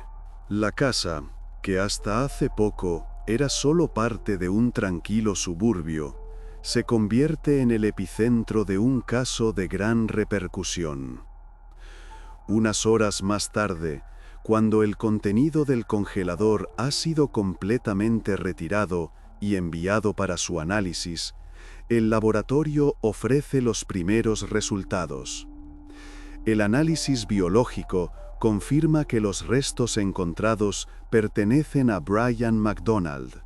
La casa, que hasta hace poco era solo parte de un tranquilo suburbio, se convierte en el epicentro de un caso de gran repercusión. Unas horas más tarde, cuando el contenido del congelador ha sido completamente retirado y enviado para su análisis, el laboratorio ofrece los primeros resultados. El análisis biológico confirma que los restos encontrados pertenecen a Brian McDonald.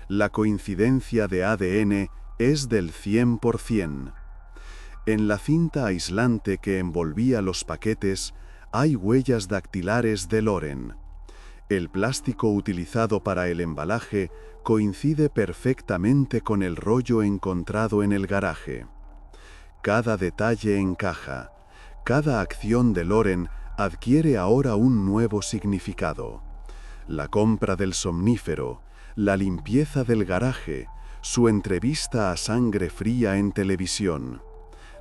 La coincidencia de ADN es del 100%. En la cinta aislante que envolvía los paquetes hay huellas dactilares de Lauren. El plástico utilizado para el embalaje coincide perfectamente con el rollo encontrado en el garaje. Cada detalle encaja. Cada acción de Lauren adquiere ahora un nuevo significado. La compra del somnífero, la limpieza del garaje, su entrevista a sangre fría en televisión.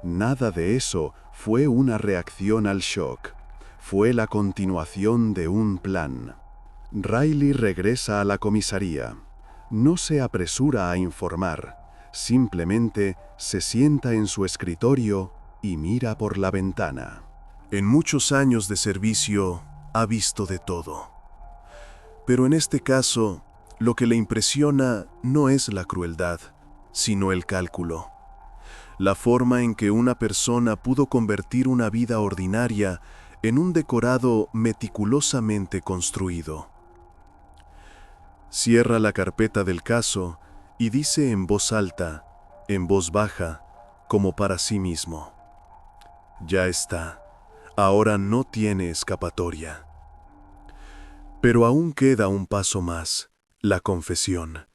Nada de eso fue una reacción al shock. Fue la continuación de un plan. Riley regresa a la comisaría. No se apresura a informar. Simplemente se sienta en su escritorio y mira por la ventana. En muchos años de servicio ha visto de todo. Pero en este caso, lo que le impresiona no es la crueldad, sino el cálculo. La forma en que una persona pudo convertir una vida ordinaria en un decorado meticulosamente construido. Cierra la carpeta del caso y dice en voz alta, en voz baja, como para sí mismo: ya está, ahora no tiene escapatoria. Pero aún queda un paso más, la confesión.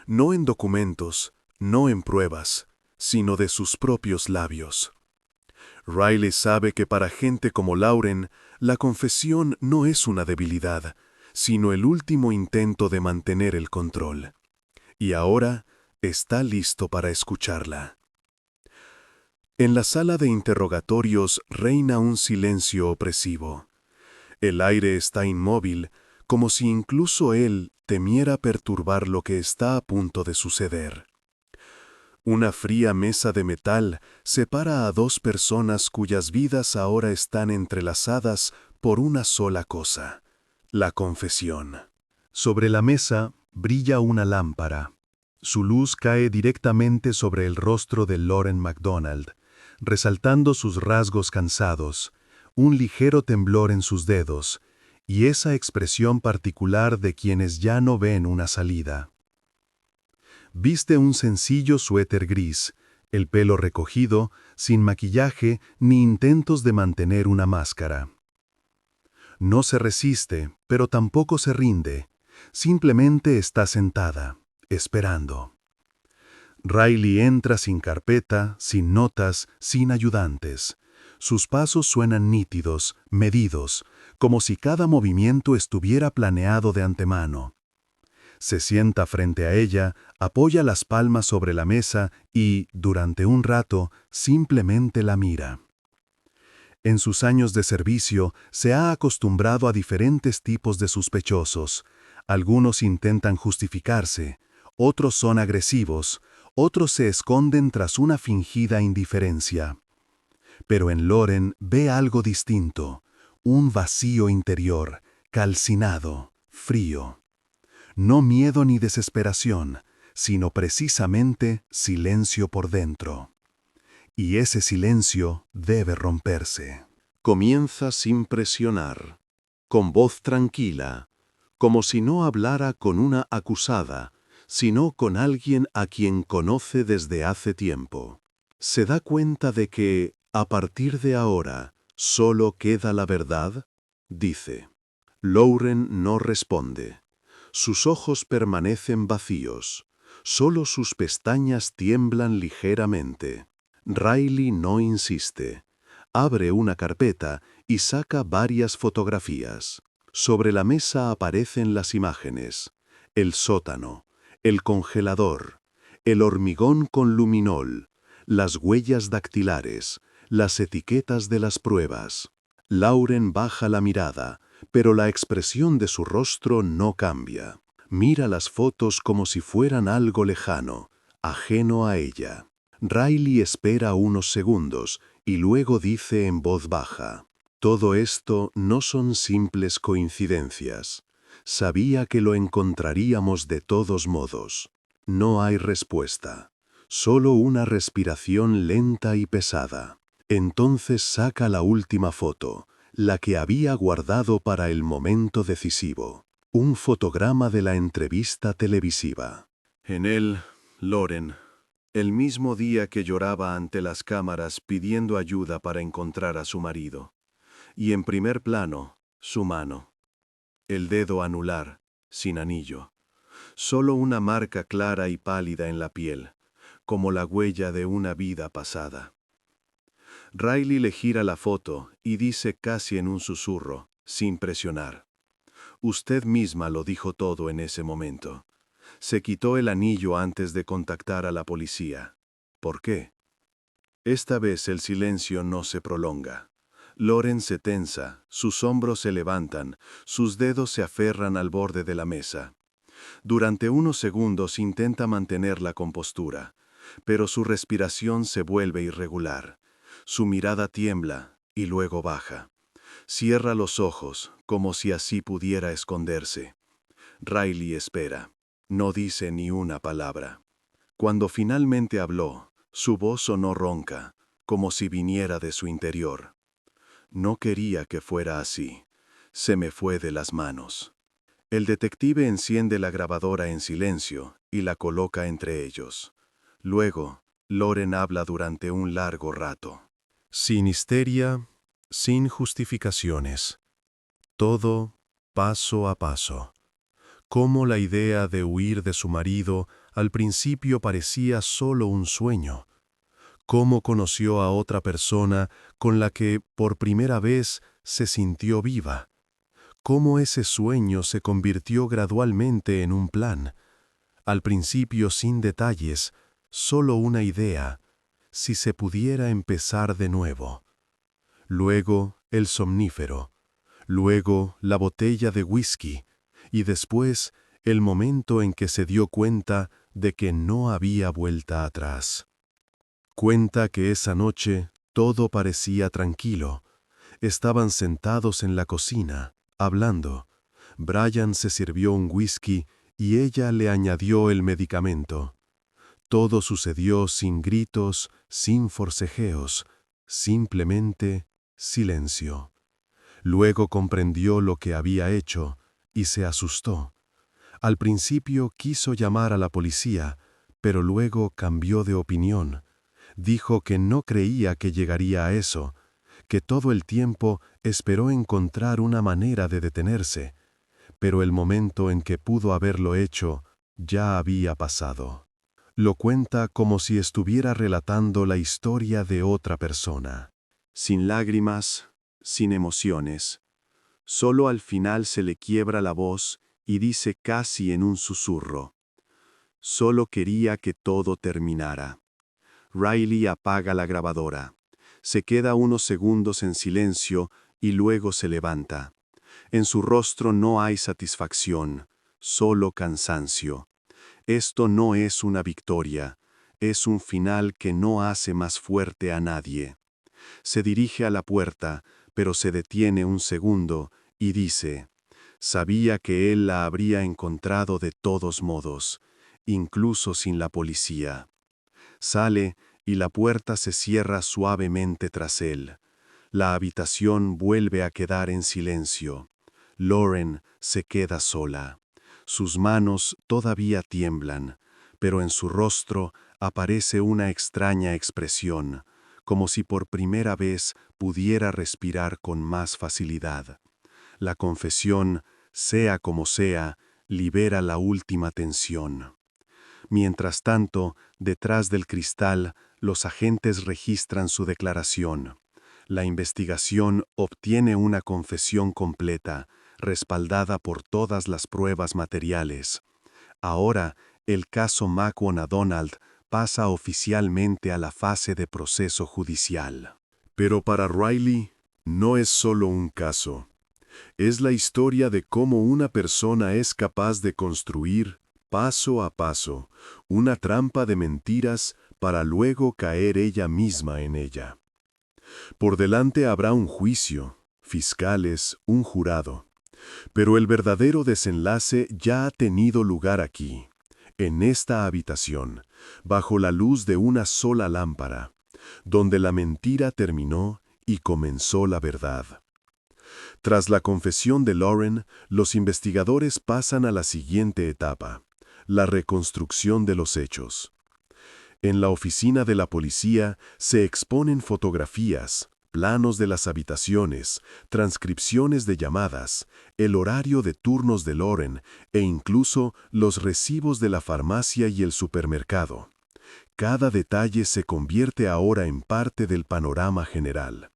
No en documentos, no en pruebas, sino de sus propios labios. Riley sabe que para gente como Lauren, la confesión no es una debilidad, sino el último intento de mantener el control. Y ahora está listo para escucharla. En la sala de interrogatorios reina un silencio opresivo. El aire está inmóvil, como si incluso él temiera perturbar lo que está a punto de suceder. Una fría mesa de metal separa a dos personas cuyas vidas ahora están entrelazadas por una sola cosa: la confesión. Sobre la mesa brilla una lámpara. Su luz cae directamente sobre el rostro de Lauren McDonald, resaltando sus rasgos cansados, un ligero temblor en sus dedos, y esa expresión particular de quienes ya no ven una salida. Viste un sencillo suéter gris, el pelo recogido, sin maquillaje ni intentos de mantener una máscara. No se resiste, pero tampoco se rinde, simplemente está sentada, esperando. Riley entra sin carpeta, sin notas, sin ayudantes. Sus pasos suenan nítidos, medidos, como si cada movimiento estuviera planeado de antemano. Se sienta frente a ella, apoya las palmas sobre la mesa y, durante un rato, simplemente la mira. En sus años de servicio, se ha acostumbrado a diferentes tipos de sospechosos. Algunos intentan justificarse, otros son agresivos, otros se esconden tras una fingida indiferencia. Pero en Lauren ve algo distinto, un vacío interior, calcinado, frío. No miedo ni desesperación, sino precisamente silencio por dentro. Y ese silencio debe romperse. Comienza sin presionar, con voz tranquila, como si no hablara con una acusada, sino con alguien a quien conoce desde hace tiempo. Se da cuenta de que, a partir de ahora, solo queda la verdad, dice. Lauren no responde. Sus ojos permanecen vacíos, solo sus pestañas tiemblan ligeramente. Riley no insiste. Abre una carpeta y saca varias fotografías. Sobre la mesa aparecen las imágenes: el sótano, el congelador, el hormigón con luminol, las huellas dactilares, las etiquetas de las pruebas. Lauren baja la mirada, pero la expresión de su rostro no cambia. Mira las fotos como si fueran algo lejano, ajeno a ella. Riley espera unos segundos y luego dice en voz baja: «Todo esto no son simples coincidencias. Sabía que lo encontraríamos de todos modos». No hay respuesta, solo una respiración lenta y pesada. Entonces saca la última foto, la que había guardado para el momento decisivo. Un fotograma de la entrevista televisiva. En él, Lauren, el mismo día que lloraba ante las cámaras pidiendo ayuda para encontrar a su marido. Y en primer plano, su mano. El dedo anular, sin anillo. Solo una marca clara y pálida en la piel, como la huella de una vida pasada. Riley le gira la foto y dice casi en un susurro, sin presionar: «Usted misma lo dijo todo en ese momento. Se quitó el anillo antes de contactar a la policía. ¿Por qué?». Esta vez el silencio no se prolonga. Lauren se tensa, sus hombros se levantan, sus dedos se aferran al borde de la mesa. Durante unos segundos intenta mantener la compostura, pero su respiración se vuelve irregular. Su mirada tiembla y luego baja. Cierra los ojos, como si así pudiera esconderse. Riley espera. No dice ni una palabra. Cuando finalmente habló, su voz sonó ronca, como si viniera de su interior. «No quería que fuera así. Se me fue de las manos». El detective enciende la grabadora en silencio y la coloca entre ellos. Luego, Lauren habla durante un largo rato. Sin histeria, sin justificaciones. Todo paso a paso. Cómo la idea de huir de su marido al principio parecía solo un sueño. Cómo conoció a otra persona con la que, por primera vez, se sintió viva. Cómo ese sueño se convirtió gradualmente en un plan. Al principio sin detalles, solo una idea: si se pudiera empezar de nuevo. Luego el somnífero. Luego la botella de whisky. Y después el momento en que se dio cuenta de que no había vuelta atrás. Cuenta que esa noche todo parecía tranquilo. Estaban sentados en la cocina, hablando. Brian se sirvió un whisky y ella le añadió el medicamento. Todo sucedió sin gritos, sin forcejeos, simplemente silencio. Luego comprendió lo que había hecho y se asustó. Al principio quiso llamar a la policía, pero luego cambió de opinión. Dijo que no creía que llegaría a eso, que todo el tiempo esperó encontrar una manera de detenerse, pero el momento en que pudo haberlo hecho ya había pasado. Lo cuenta como si estuviera relatando la historia de otra persona. sin lágrimas, sin emociones. Solo al final se le quiebra la voz y dice casi en un susurro: «Solo quería que todo terminara». Riley apaga la grabadora. Se queda unos segundos en silencio y luego se levanta. En su rostro no hay satisfacción, solo cansancio. Esto no es una victoria, es un final que no hace más fuerte a nadie. Se dirige a la puerta, pero se detiene un segundo y dice: «Sabía que él la habría encontrado de todos modos, incluso sin la policía». Sale y la puerta se cierra suavemente tras él. La habitación vuelve a quedar en silencio. Lauren se queda sola. Sus manos todavía tiemblan, pero en su rostro aparece una extraña expresión, como si por primera vez pudiera respirar con más facilidad. La confesión, sea como sea, libera la última tensión. Mientras tanto, detrás del cristal, los agentes registran su declaración. La investigación obtiene una confesión completa, respaldada por todas las pruebas materiales. Ahora, el caso McDonald pasa oficialmente a la fase de proceso judicial. Pero para Riley, no es solo un caso. Es la historia de cómo una persona es capaz de construir, paso a paso, una trampa de mentiras para luego caer ella misma en ella. Por delante habrá un juicio, fiscales, un jurado. Pero el verdadero desenlace ya ha tenido lugar aquí, en esta habitación, bajo la luz de una sola lámpara, donde la mentira terminó y comenzó la verdad. Tras la confesión de Lauren, los investigadores pasan a la siguiente etapa: la reconstrucción de los hechos. En la oficina de la policía se exponen fotografías, planos de las habitaciones, transcripciones de llamadas, el horario de turnos de Lauren e incluso los recibos de la farmacia y el supermercado. Cada detalle se convierte ahora en parte del panorama general.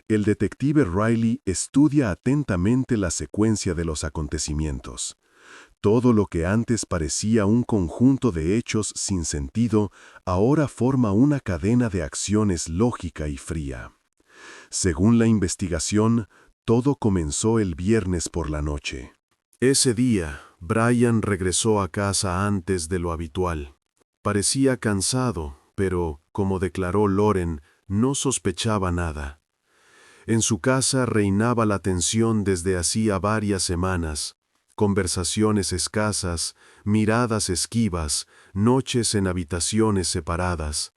El detective Riley estudia atentamente la secuencia de los acontecimientos. Todo lo que antes parecía un conjunto de hechos sin sentido, ahora forma una cadena de acciones lógica y fría. Según la investigación, todo comenzó el viernes por la noche. Ese día, Brian regresó a casa antes de lo habitual. Parecía cansado, pero, como declaró Lauren, no sospechaba nada. En su casa reinaba la tensión desde hacía varias semanas. Conversaciones escasas, miradas esquivas, noches en habitaciones separadas.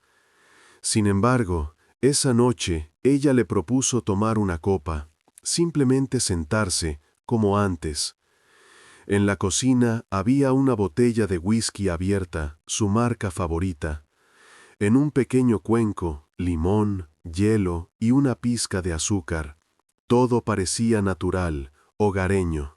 Sin embargo, esa noche ella le propuso tomar una copa, simplemente sentarse, como antes. En la cocina había una botella de whisky abierta, su marca favorita. En un pequeño cuenco, limón, hielo y una pizca de azúcar. Todo parecía natural, hogareño.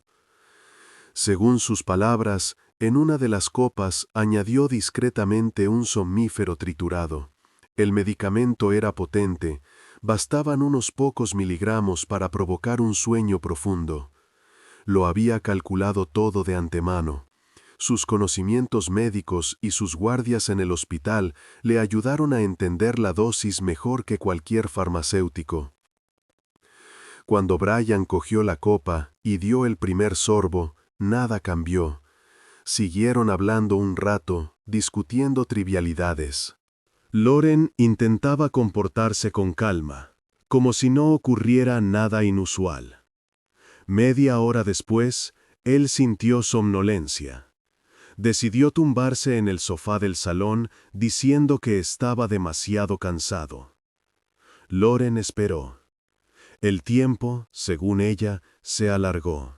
Según sus palabras, en una de las copas añadió discretamente un somnífero triturado. El medicamento era potente, bastaban unos pocos miligramos para provocar un sueño profundo. Lo había calculado todo de antemano. Sus conocimientos médicos y sus guardias en el hospital le ayudaron a entender la dosis mejor que cualquier farmacéutico. Cuando Brian cogió la copa y dio el primer sorbo, nada cambió. Siguieron hablando un rato, discutiendo trivialidades. Lauren intentaba comportarse con calma, como si no ocurriera nada inusual. Media hora después, él sintió somnolencia. Decidió tumbarse en el sofá del salón, diciendo que estaba demasiado cansado. Lauren esperó. El tiempo, según ella, se alargó.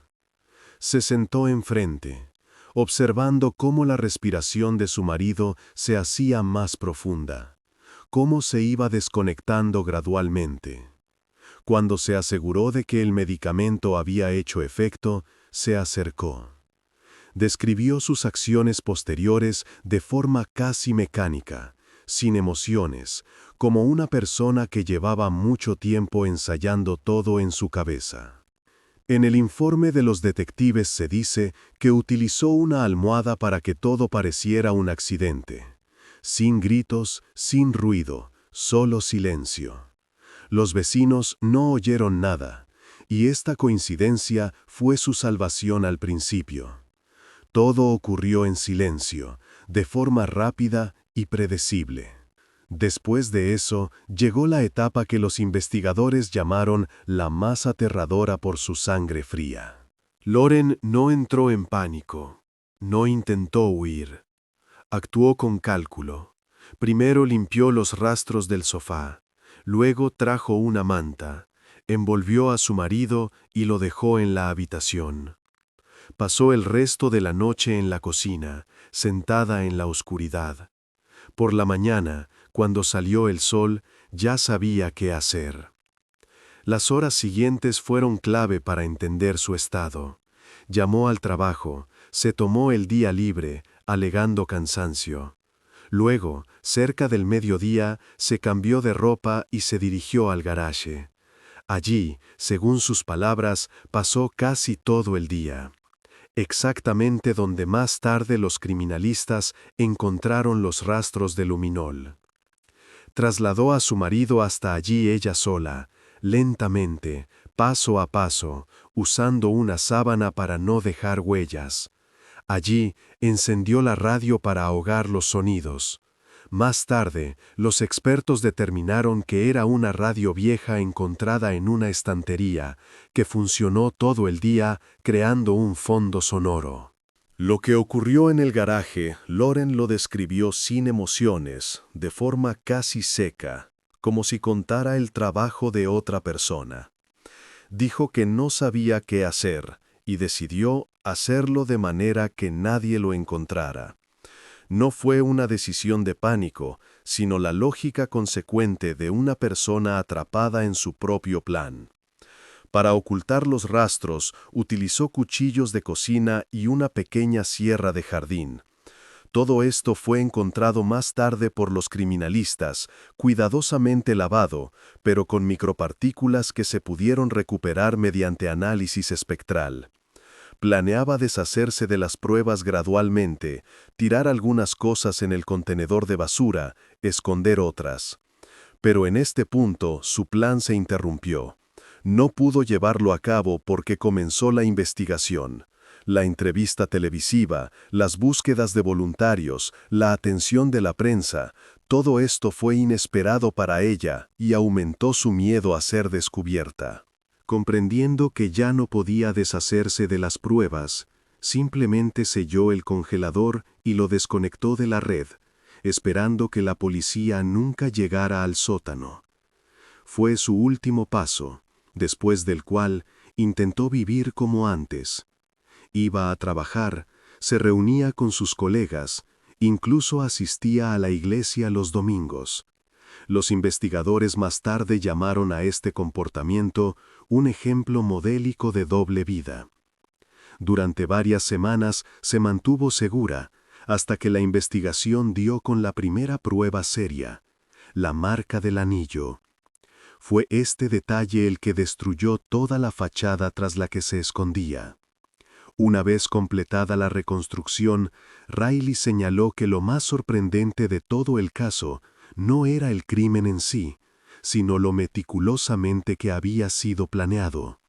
Se sentó enfrente, observando cómo la respiración de su marido se hacía más profunda, cómo se iba desconectando gradualmente. Cuando se aseguró de que el medicamento había hecho efecto, se acercó. Describió sus acciones posteriores de forma casi mecánica, sin emociones, como una persona que llevaba mucho tiempo ensayando todo en su cabeza. En el informe de los detectives se dice que utilizó una almohada para que todo pareciera un accidente. Sin gritos, sin ruido, solo silencio. Los vecinos no oyeron nada, y esta coincidencia fue su salvación al principio. Todo ocurrió en silencio, de forma rápida y predecible. Después de eso, llegó la etapa que los investigadores llamaron la más aterradora por su sangre fría. Lauren no entró en pánico, no intentó huir. Actuó con cálculo. Primero limpió los rastros del sofá, luego trajo una manta, envolvió a su marido y lo dejó en la habitación. Pasó el resto de la noche en la cocina, sentada en la oscuridad. Por la mañana, cuando salió el sol, ya sabía qué hacer. Las horas siguientes fueron clave para entender su estado. Llamó al trabajo, se tomó el día libre, alegando cansancio. Luego, cerca del mediodía, se cambió de ropa y se dirigió al garaje. Allí, según sus palabras, pasó casi todo el día. Exactamente donde más tarde los criminalistas encontraron los rastros de luminol. Trasladó a su marido hasta allí ella sola, lentamente, paso a paso, usando una sábana para no dejar huellas. Allí encendió la radio para ahogar los sonidos. Más tarde, los expertos determinaron que era una radio vieja encontrada en una estantería, que funcionó todo el día creando un fondo sonoro. Lo que ocurrió en el garaje, Lauren lo describió sin emociones, de forma casi seca, como si contara el trabajo de otra persona. Dijo que no sabía qué hacer y decidió hacerlo de manera que nadie lo encontrara. No fue una decisión de pánico, sino la lógica consecuente de una persona atrapada en su propio plan. Para ocultar los rastros, utilizó cuchillos de cocina y una pequeña sierra de jardín. Todo esto fue encontrado más tarde por los criminalistas, cuidadosamente lavado, pero con micropartículas que se pudieron recuperar mediante análisis espectral. Planeaba deshacerse de las pruebas gradualmente, tirar algunas cosas en el contenedor de basura, esconder otras. Pero en este punto su plan se interrumpió. No pudo llevarlo a cabo porque comenzó la investigación. La entrevista televisiva, las búsquedas de voluntarios, la atención de la prensa, todo esto fue inesperado para ella y aumentó su miedo a ser descubierta. Comprendiendo que ya no podía deshacerse de las pruebas, simplemente selló el congelador y lo desconectó de la red, esperando que la policía nunca llegara al sótano. Fue su último paso, después del cual intentó vivir como antes. Iba a trabajar, se reunía con sus colegas, incluso asistía a la iglesia los domingos. Los investigadores más tarde llamaron a este comportamiento un ejemplo modélico de doble vida. Durante varias semanas se mantuvo segura, hasta que la investigación dio con la primera prueba seria, la marca del anillo. Fue este detalle el que destruyó toda la fachada tras la que se escondía. Una vez completada la reconstrucción, Riley señaló que lo más sorprendente de todo el caso no era el crimen en sí, sino lo meticulosamente que había sido planeado.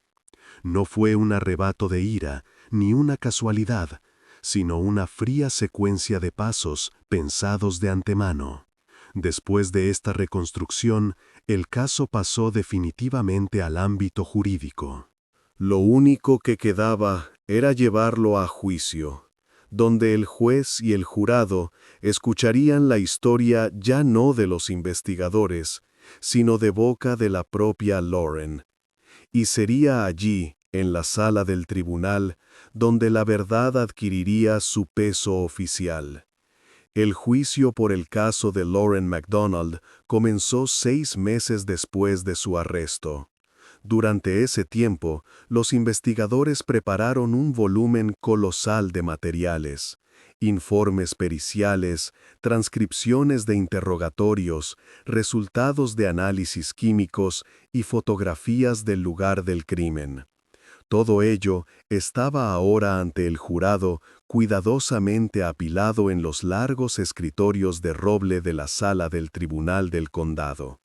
No fue un arrebato de ira, ni una casualidad, sino una fría secuencia de pasos pensados de antemano. Después de esta reconstrucción, el caso pasó definitivamente al ámbito jurídico. Lo único que quedaba era llevarlo a juicio, donde el juez y el jurado escucharían la historia ya no de los investigadores, sino de boca de la propia Lauren. Y sería allí, en la sala del tribunal, donde la verdad adquiriría su peso oficial. El juicio por el caso de Lauren MacDonald comenzó 6 meses después de su arresto. Durante ese tiempo, los investigadores prepararon un volumen colosal de materiales, Informes periciales, transcripciones de interrogatorios, resultados de análisis químicos y fotografías del lugar del crimen. Todo ello estaba ahora ante el jurado, cuidadosamente apilado en los largos escritorios de roble de la sala del Tribunal del Condado.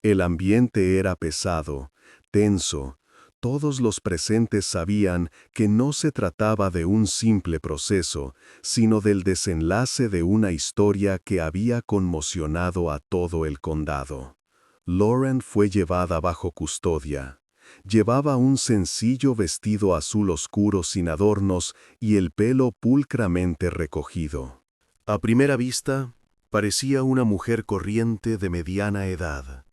El ambiente era pesado, tenso. Todos los presentes sabían que no se trataba de un simple proceso, sino del desenlace de una historia que había conmocionado a todo el condado. Lauren fue llevada bajo custodia. Llevaba un sencillo vestido azul oscuro sin adornos y el pelo pulcramente recogido. A primera vista, parecía una mujer corriente de mediana edad,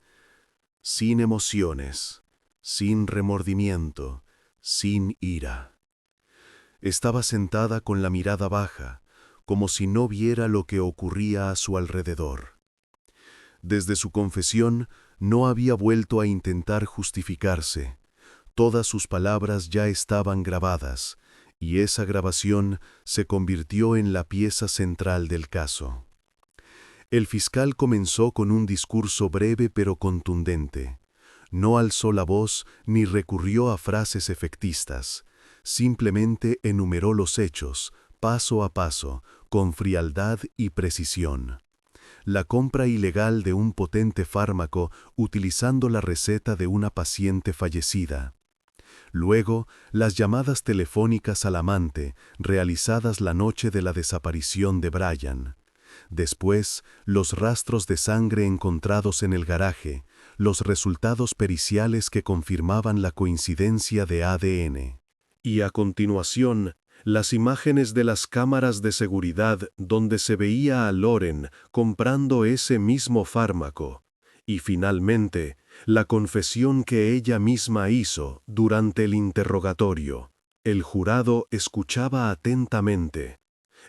sin emociones, sin remordimiento, sin ira. Estaba sentada con la mirada baja, como si no viera lo que ocurría a su alrededor. Desde su confesión, no había vuelto a intentar justificarse. Todas sus palabras ya estaban grabadas, y esa grabación se convirtió en la pieza central del caso. El fiscal comenzó con un discurso breve pero contundente. No alzó la voz ni recurrió a frases efectistas. Simplemente enumeró los hechos, paso a paso, con frialdad y precisión. La compra ilegal de un potente fármaco utilizando la receta de una paciente fallecida. Luego, las llamadas telefónicas al amante, realizadas la noche de la desaparición de Brian. Después, los rastros de sangre encontrados en el garaje, los resultados periciales que confirmaban la coincidencia de ADN. Y a continuación, las imágenes de las cámaras de seguridad donde se veía a Lauren comprando ese mismo fármaco. Y finalmente, la confesión que ella misma hizo durante el interrogatorio. El jurado escuchaba atentamente.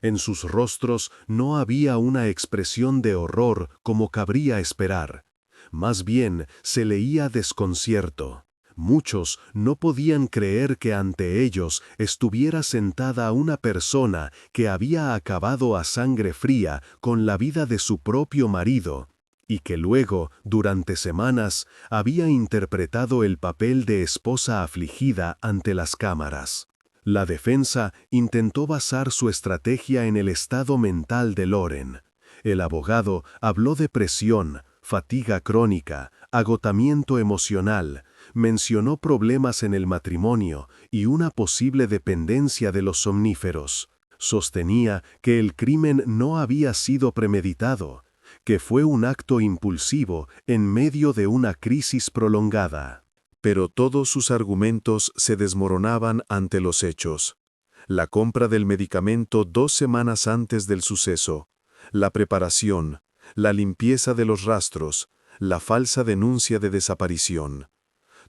En sus rostros no había una expresión de horror como cabría esperar. Más bien se leía desconcierto. Muchos no podían creer que ante ellos estuviera sentada una persona que había acabado a sangre fría con la vida de su propio marido, y que luego, durante semanas, había interpretado el papel de esposa afligida ante las cámaras. La defensa intentó basar su estrategia en el estado mental de Lauren. El abogado habló de presión, fatiga crónica, agotamiento emocional, mencionó problemas en el matrimonio y una posible dependencia de los somníferos. Sostenía que el crimen no había sido premeditado, que fue un acto impulsivo en medio de una crisis prolongada. Pero todos sus argumentos se desmoronaban ante los hechos. La compra del medicamento 2 semanas antes del suceso, la preparación, la limpieza de los rastros, la falsa denuncia de desaparición.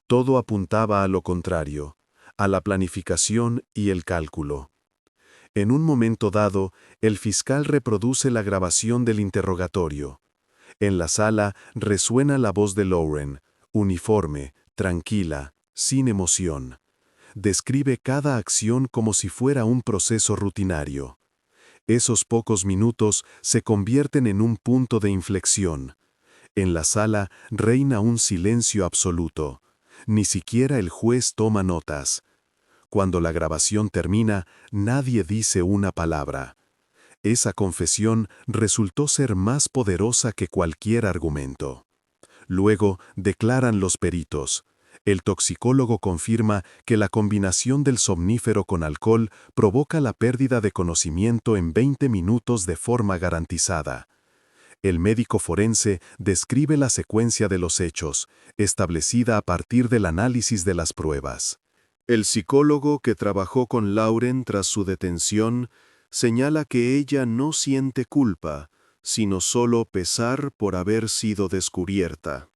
Todo apuntaba a lo contrario, a la planificación y el cálculo. En un momento dado, el fiscal reproduce la grabación del interrogatorio. En la sala resuena la voz de Lauren, uniforme, tranquila, sin emoción. Describe cada acción como si fuera un proceso rutinario. Esos pocos minutos se convierten en un punto de inflexión. En la sala reina un silencio absoluto. Ni siquiera el juez toma notas. Cuando la grabación termina, nadie dice una palabra. Esa confesión resultó ser más poderosa que cualquier argumento. Luego declaran los peritos. El toxicólogo confirma que la combinación del somnífero con alcohol provoca la pérdida de conocimiento en 20 minutos de forma garantizada. El médico forense describe la secuencia de los hechos, establecida a partir del análisis de las pruebas. El psicólogo que trabajó con Lauren tras su detención señala que ella no siente culpa, sino solo pesar por haber sido descubierta.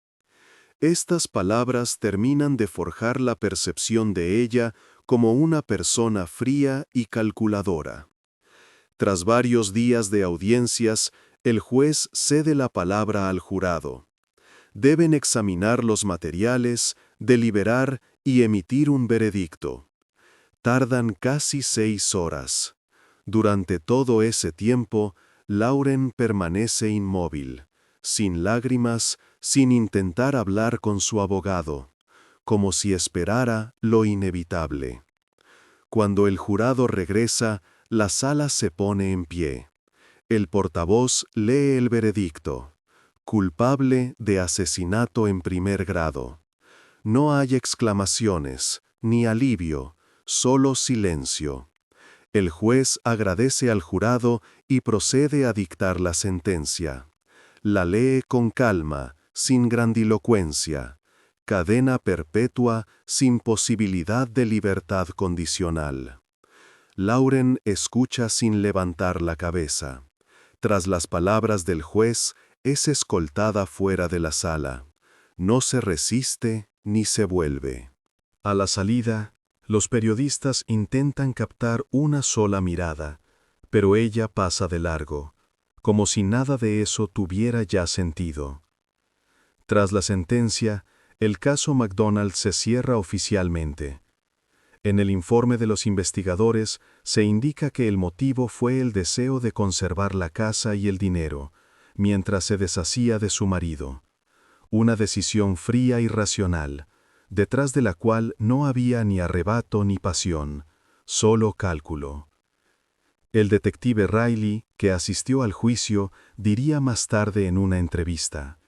Estas palabras terminan de forjar la percepción de ella como una persona fría y calculadora. Tras varios días de audiencias, el juez cede la palabra al jurado. Deben examinar los materiales, deliberar y emitir un veredicto. Tardan casi 6 horas. Durante todo ese tiempo, Lauren permanece inmóvil, sin lágrimas, sin intentar hablar con su abogado, como si esperara lo inevitable. Cuando el jurado regresa, la sala se pone en pie. El portavoz lee el veredicto: culpable de asesinato en primer grado. No hay exclamaciones, ni alivio, solo silencio. El juez agradece al jurado y procede a dictar la sentencia. La lee con calma, sin grandilocuencia. Cadena perpetua sin posibilidad de libertad condicional. Lauren escucha sin levantar la cabeza. Tras las palabras del juez, es escoltada fuera de la sala. No se resiste ni se vuelve. A la salida, los periodistas intentan captar una sola mirada, pero ella pasa de largo, como si nada de eso tuviera ya sentido. Tras la sentencia, el caso McDonald se cierra oficialmente. En el informe de los investigadores se indica que el motivo fue el deseo de conservar la casa y el dinero, mientras se deshacía de su marido. Una decisión fría y racional, detrás de la cual no había ni arrebato ni pasión, solo cálculo. El detective Riley, que asistió al juicio, diría más tarde en una entrevista: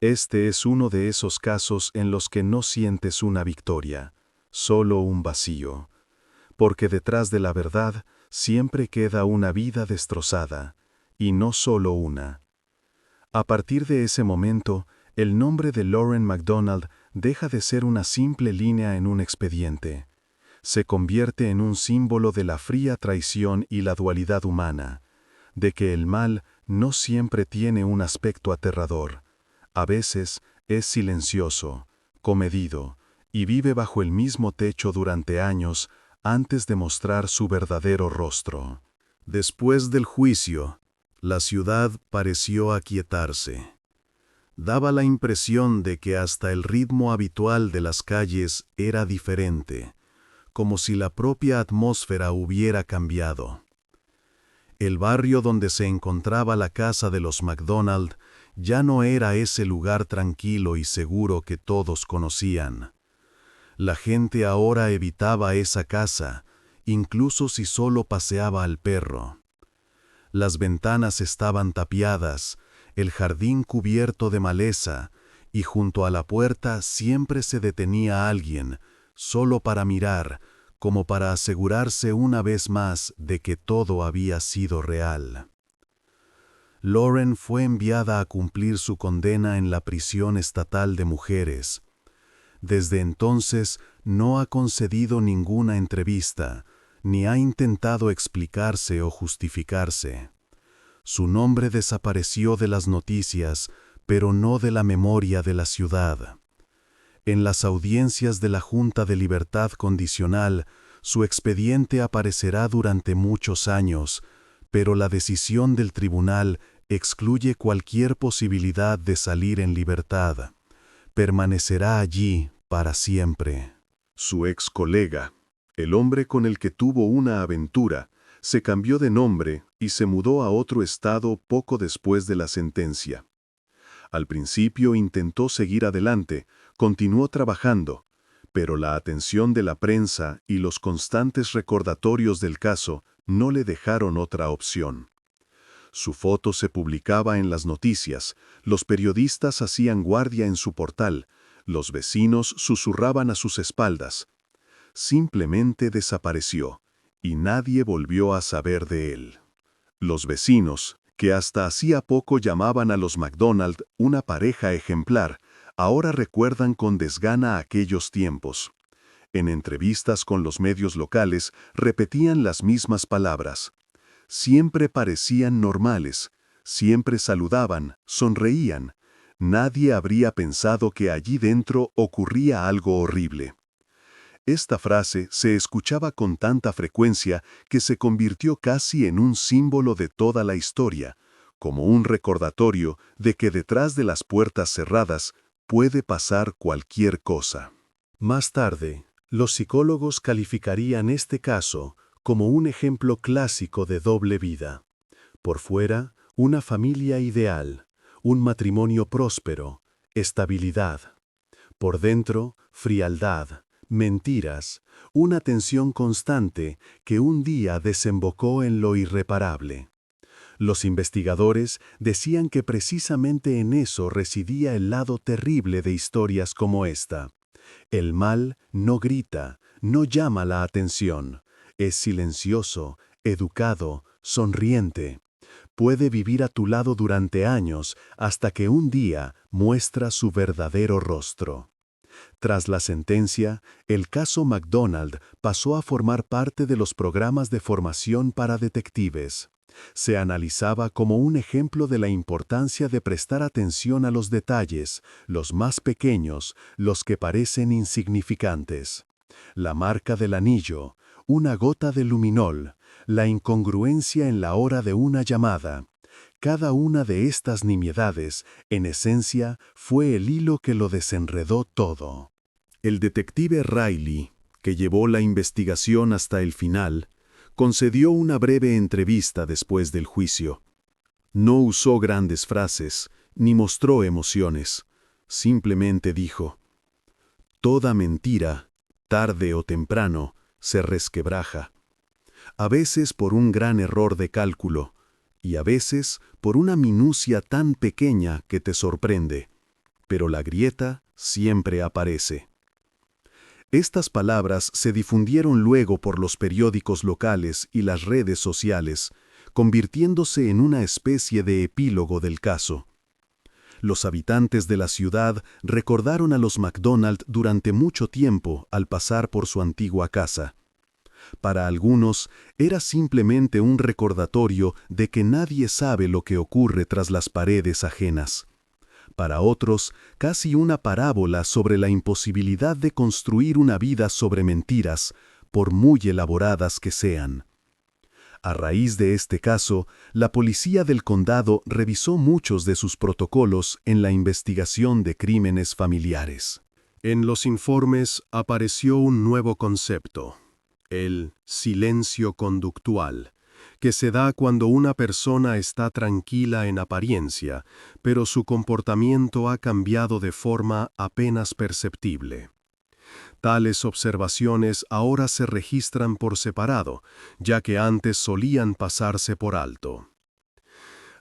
este es uno de esos casos en los que no sientes una victoria, solo un vacío, porque detrás de la verdad siempre queda una vida destrozada, y no solo una. A partir de ese momento, el nombre de Lauren McDonald deja de ser una simple línea en un expediente. Se convierte en un símbolo de la fría traición y la dualidad humana, de que el mal no siempre tiene un aspecto aterrador. A veces es silencioso, comedido, y vive bajo el mismo techo durante años antes de mostrar su verdadero rostro. Después del juicio, la ciudad pareció aquietarse. Daba la impresión de que hasta el ritmo habitual de las calles era diferente, como si la propia atmósfera hubiera cambiado. El barrio donde se encontraba la casa de los McDonald ya no era ese lugar tranquilo y seguro que todos conocían. La gente ahora evitaba esa casa, incluso si solo paseaba al perro. Las ventanas estaban tapiadas, el jardín cubierto de maleza, y junto a la puerta siempre se detenía alguien, solo para mirar, como para asegurarse una vez más de que todo había sido real. Lauren fue enviada a cumplir su condena en la prisión estatal de mujeres. Desde entonces no ha concedido ninguna entrevista, ni ha intentado explicarse o justificarse. Su nombre desapareció de las noticias, pero no de la memoria de la ciudad. En las audiencias de la Junta de Libertad Condicional, su expediente aparecerá durante muchos años, pero la decisión del tribunal excluye cualquier posibilidad de salir en libertad. Permanecerá allí para siempre. Su ex colega, el hombre con el que tuvo una aventura, se cambió de nombre y se mudó a otro estado poco después de la sentencia. Al principio intentó seguir adelante, continuó trabajando, pero la atención de la prensa y los constantes recordatorios del caso no le dejaron otra opción. Su foto se publicaba en las noticias, los periodistas hacían guardia en su portal, los vecinos susurraban a sus espaldas. Simplemente desapareció, y nadie volvió a saber de él. Los vecinos, que hasta hacía poco llamaban a los McDonald una pareja ejemplar, ahora recuerdan con desgana aquellos tiempos. En entrevistas con los medios locales repetían las mismas palabras. Siempre parecían normales, siempre saludaban, sonreían. Nadie habría pensado que allí dentro ocurría algo horrible. Esta frase se escuchaba con tanta frecuencia que se convirtió casi en un símbolo de toda la historia, como un recordatorio de que detrás de las puertas cerradas puede pasar cualquier cosa. Más tarde, los psicólogos calificarían este caso como un ejemplo clásico de doble vida. Por fuera, una familia ideal, un matrimonio próspero, estabilidad. Por dentro, frialdad, mentiras, una tensión constante que un día desembocó en lo irreparable. Los investigadores decían que precisamente en eso residía el lado terrible de historias como esta. El mal no grita, no llama la atención. Es silencioso, educado, sonriente. Puede vivir a tu lado durante años hasta que un día muestra su verdadero rostro. Tras la sentencia, el caso McDonald pasó a formar parte de los programas de formación para detectives. Se analizaba como un ejemplo de la importancia de prestar atención a los detalles, los más pequeños, los que parecen insignificantes. La marca del anillo, una gota de luminol, la incongruencia en la hora de una llamada. Cada una de estas nimiedades, en esencia, fue el hilo que lo desenredó todo. El detective Riley, que llevó la investigación hasta el final, concedió una breve entrevista después del juicio. No usó grandes frases, ni mostró emociones. Simplemente dijo: «Toda mentira, tarde o temprano, se resquebraja. A veces por un gran error de cálculo, y a veces por una minucia tan pequeña que te sorprende. Pero la grieta siempre aparece». Estas palabras se difundieron luego por los periódicos locales y las redes sociales, convirtiéndose en una especie de epílogo del caso. Los habitantes de la ciudad recordaron a los McDonald durante mucho tiempo al pasar por su antigua casa. Para algunos, era simplemente un recordatorio de que nadie sabe lo que ocurre tras las paredes ajenas. Para otros, casi una parábola sobre la imposibilidad de construir una vida sobre mentiras, por muy elaboradas que sean. A raíz de este caso, la policía del condado revisó muchos de sus protocolos en la investigación de crímenes familiares. En los informes apareció un nuevo concepto, el silencio conductual, que se da cuando una persona está tranquila en apariencia, pero su comportamiento ha cambiado de forma apenas perceptible. Tales observaciones ahora se registran por separado, ya que antes solían pasarse por alto.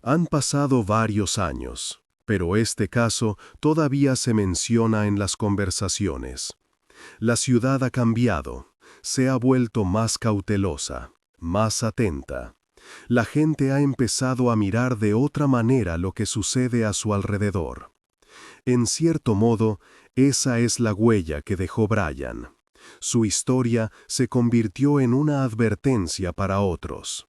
Han pasado varios años, pero este caso todavía se menciona en las conversaciones. La ciudad ha cambiado, se ha vuelto más cautelosa, más atenta. La gente ha empezado a mirar de otra manera lo que sucede a su alrededor. En cierto modo, esa es la huella que dejó Brian. Su historia se convirtió en una advertencia para otros.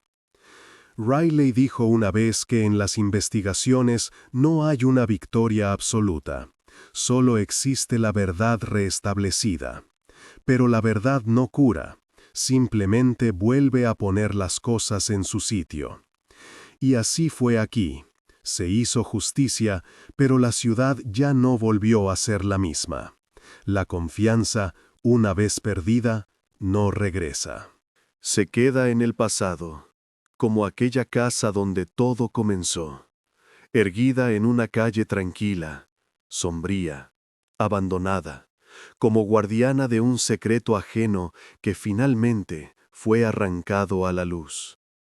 Riley dijo una vez que en las investigaciones no hay una victoria absoluta, solo existe la verdad reestablecida. Pero la verdad no cura, simplemente vuelve a poner las cosas en su sitio. Y así fue aquí. Se hizo justicia, pero la ciudad ya no volvió a ser la misma. La confianza, una vez perdida, no regresa. Se queda en el pasado, como aquella casa donde todo comenzó, erguida en una calle tranquila, sombría, abandonada, como guardiana de un secreto ajeno que finalmente fue arrancado a la luz.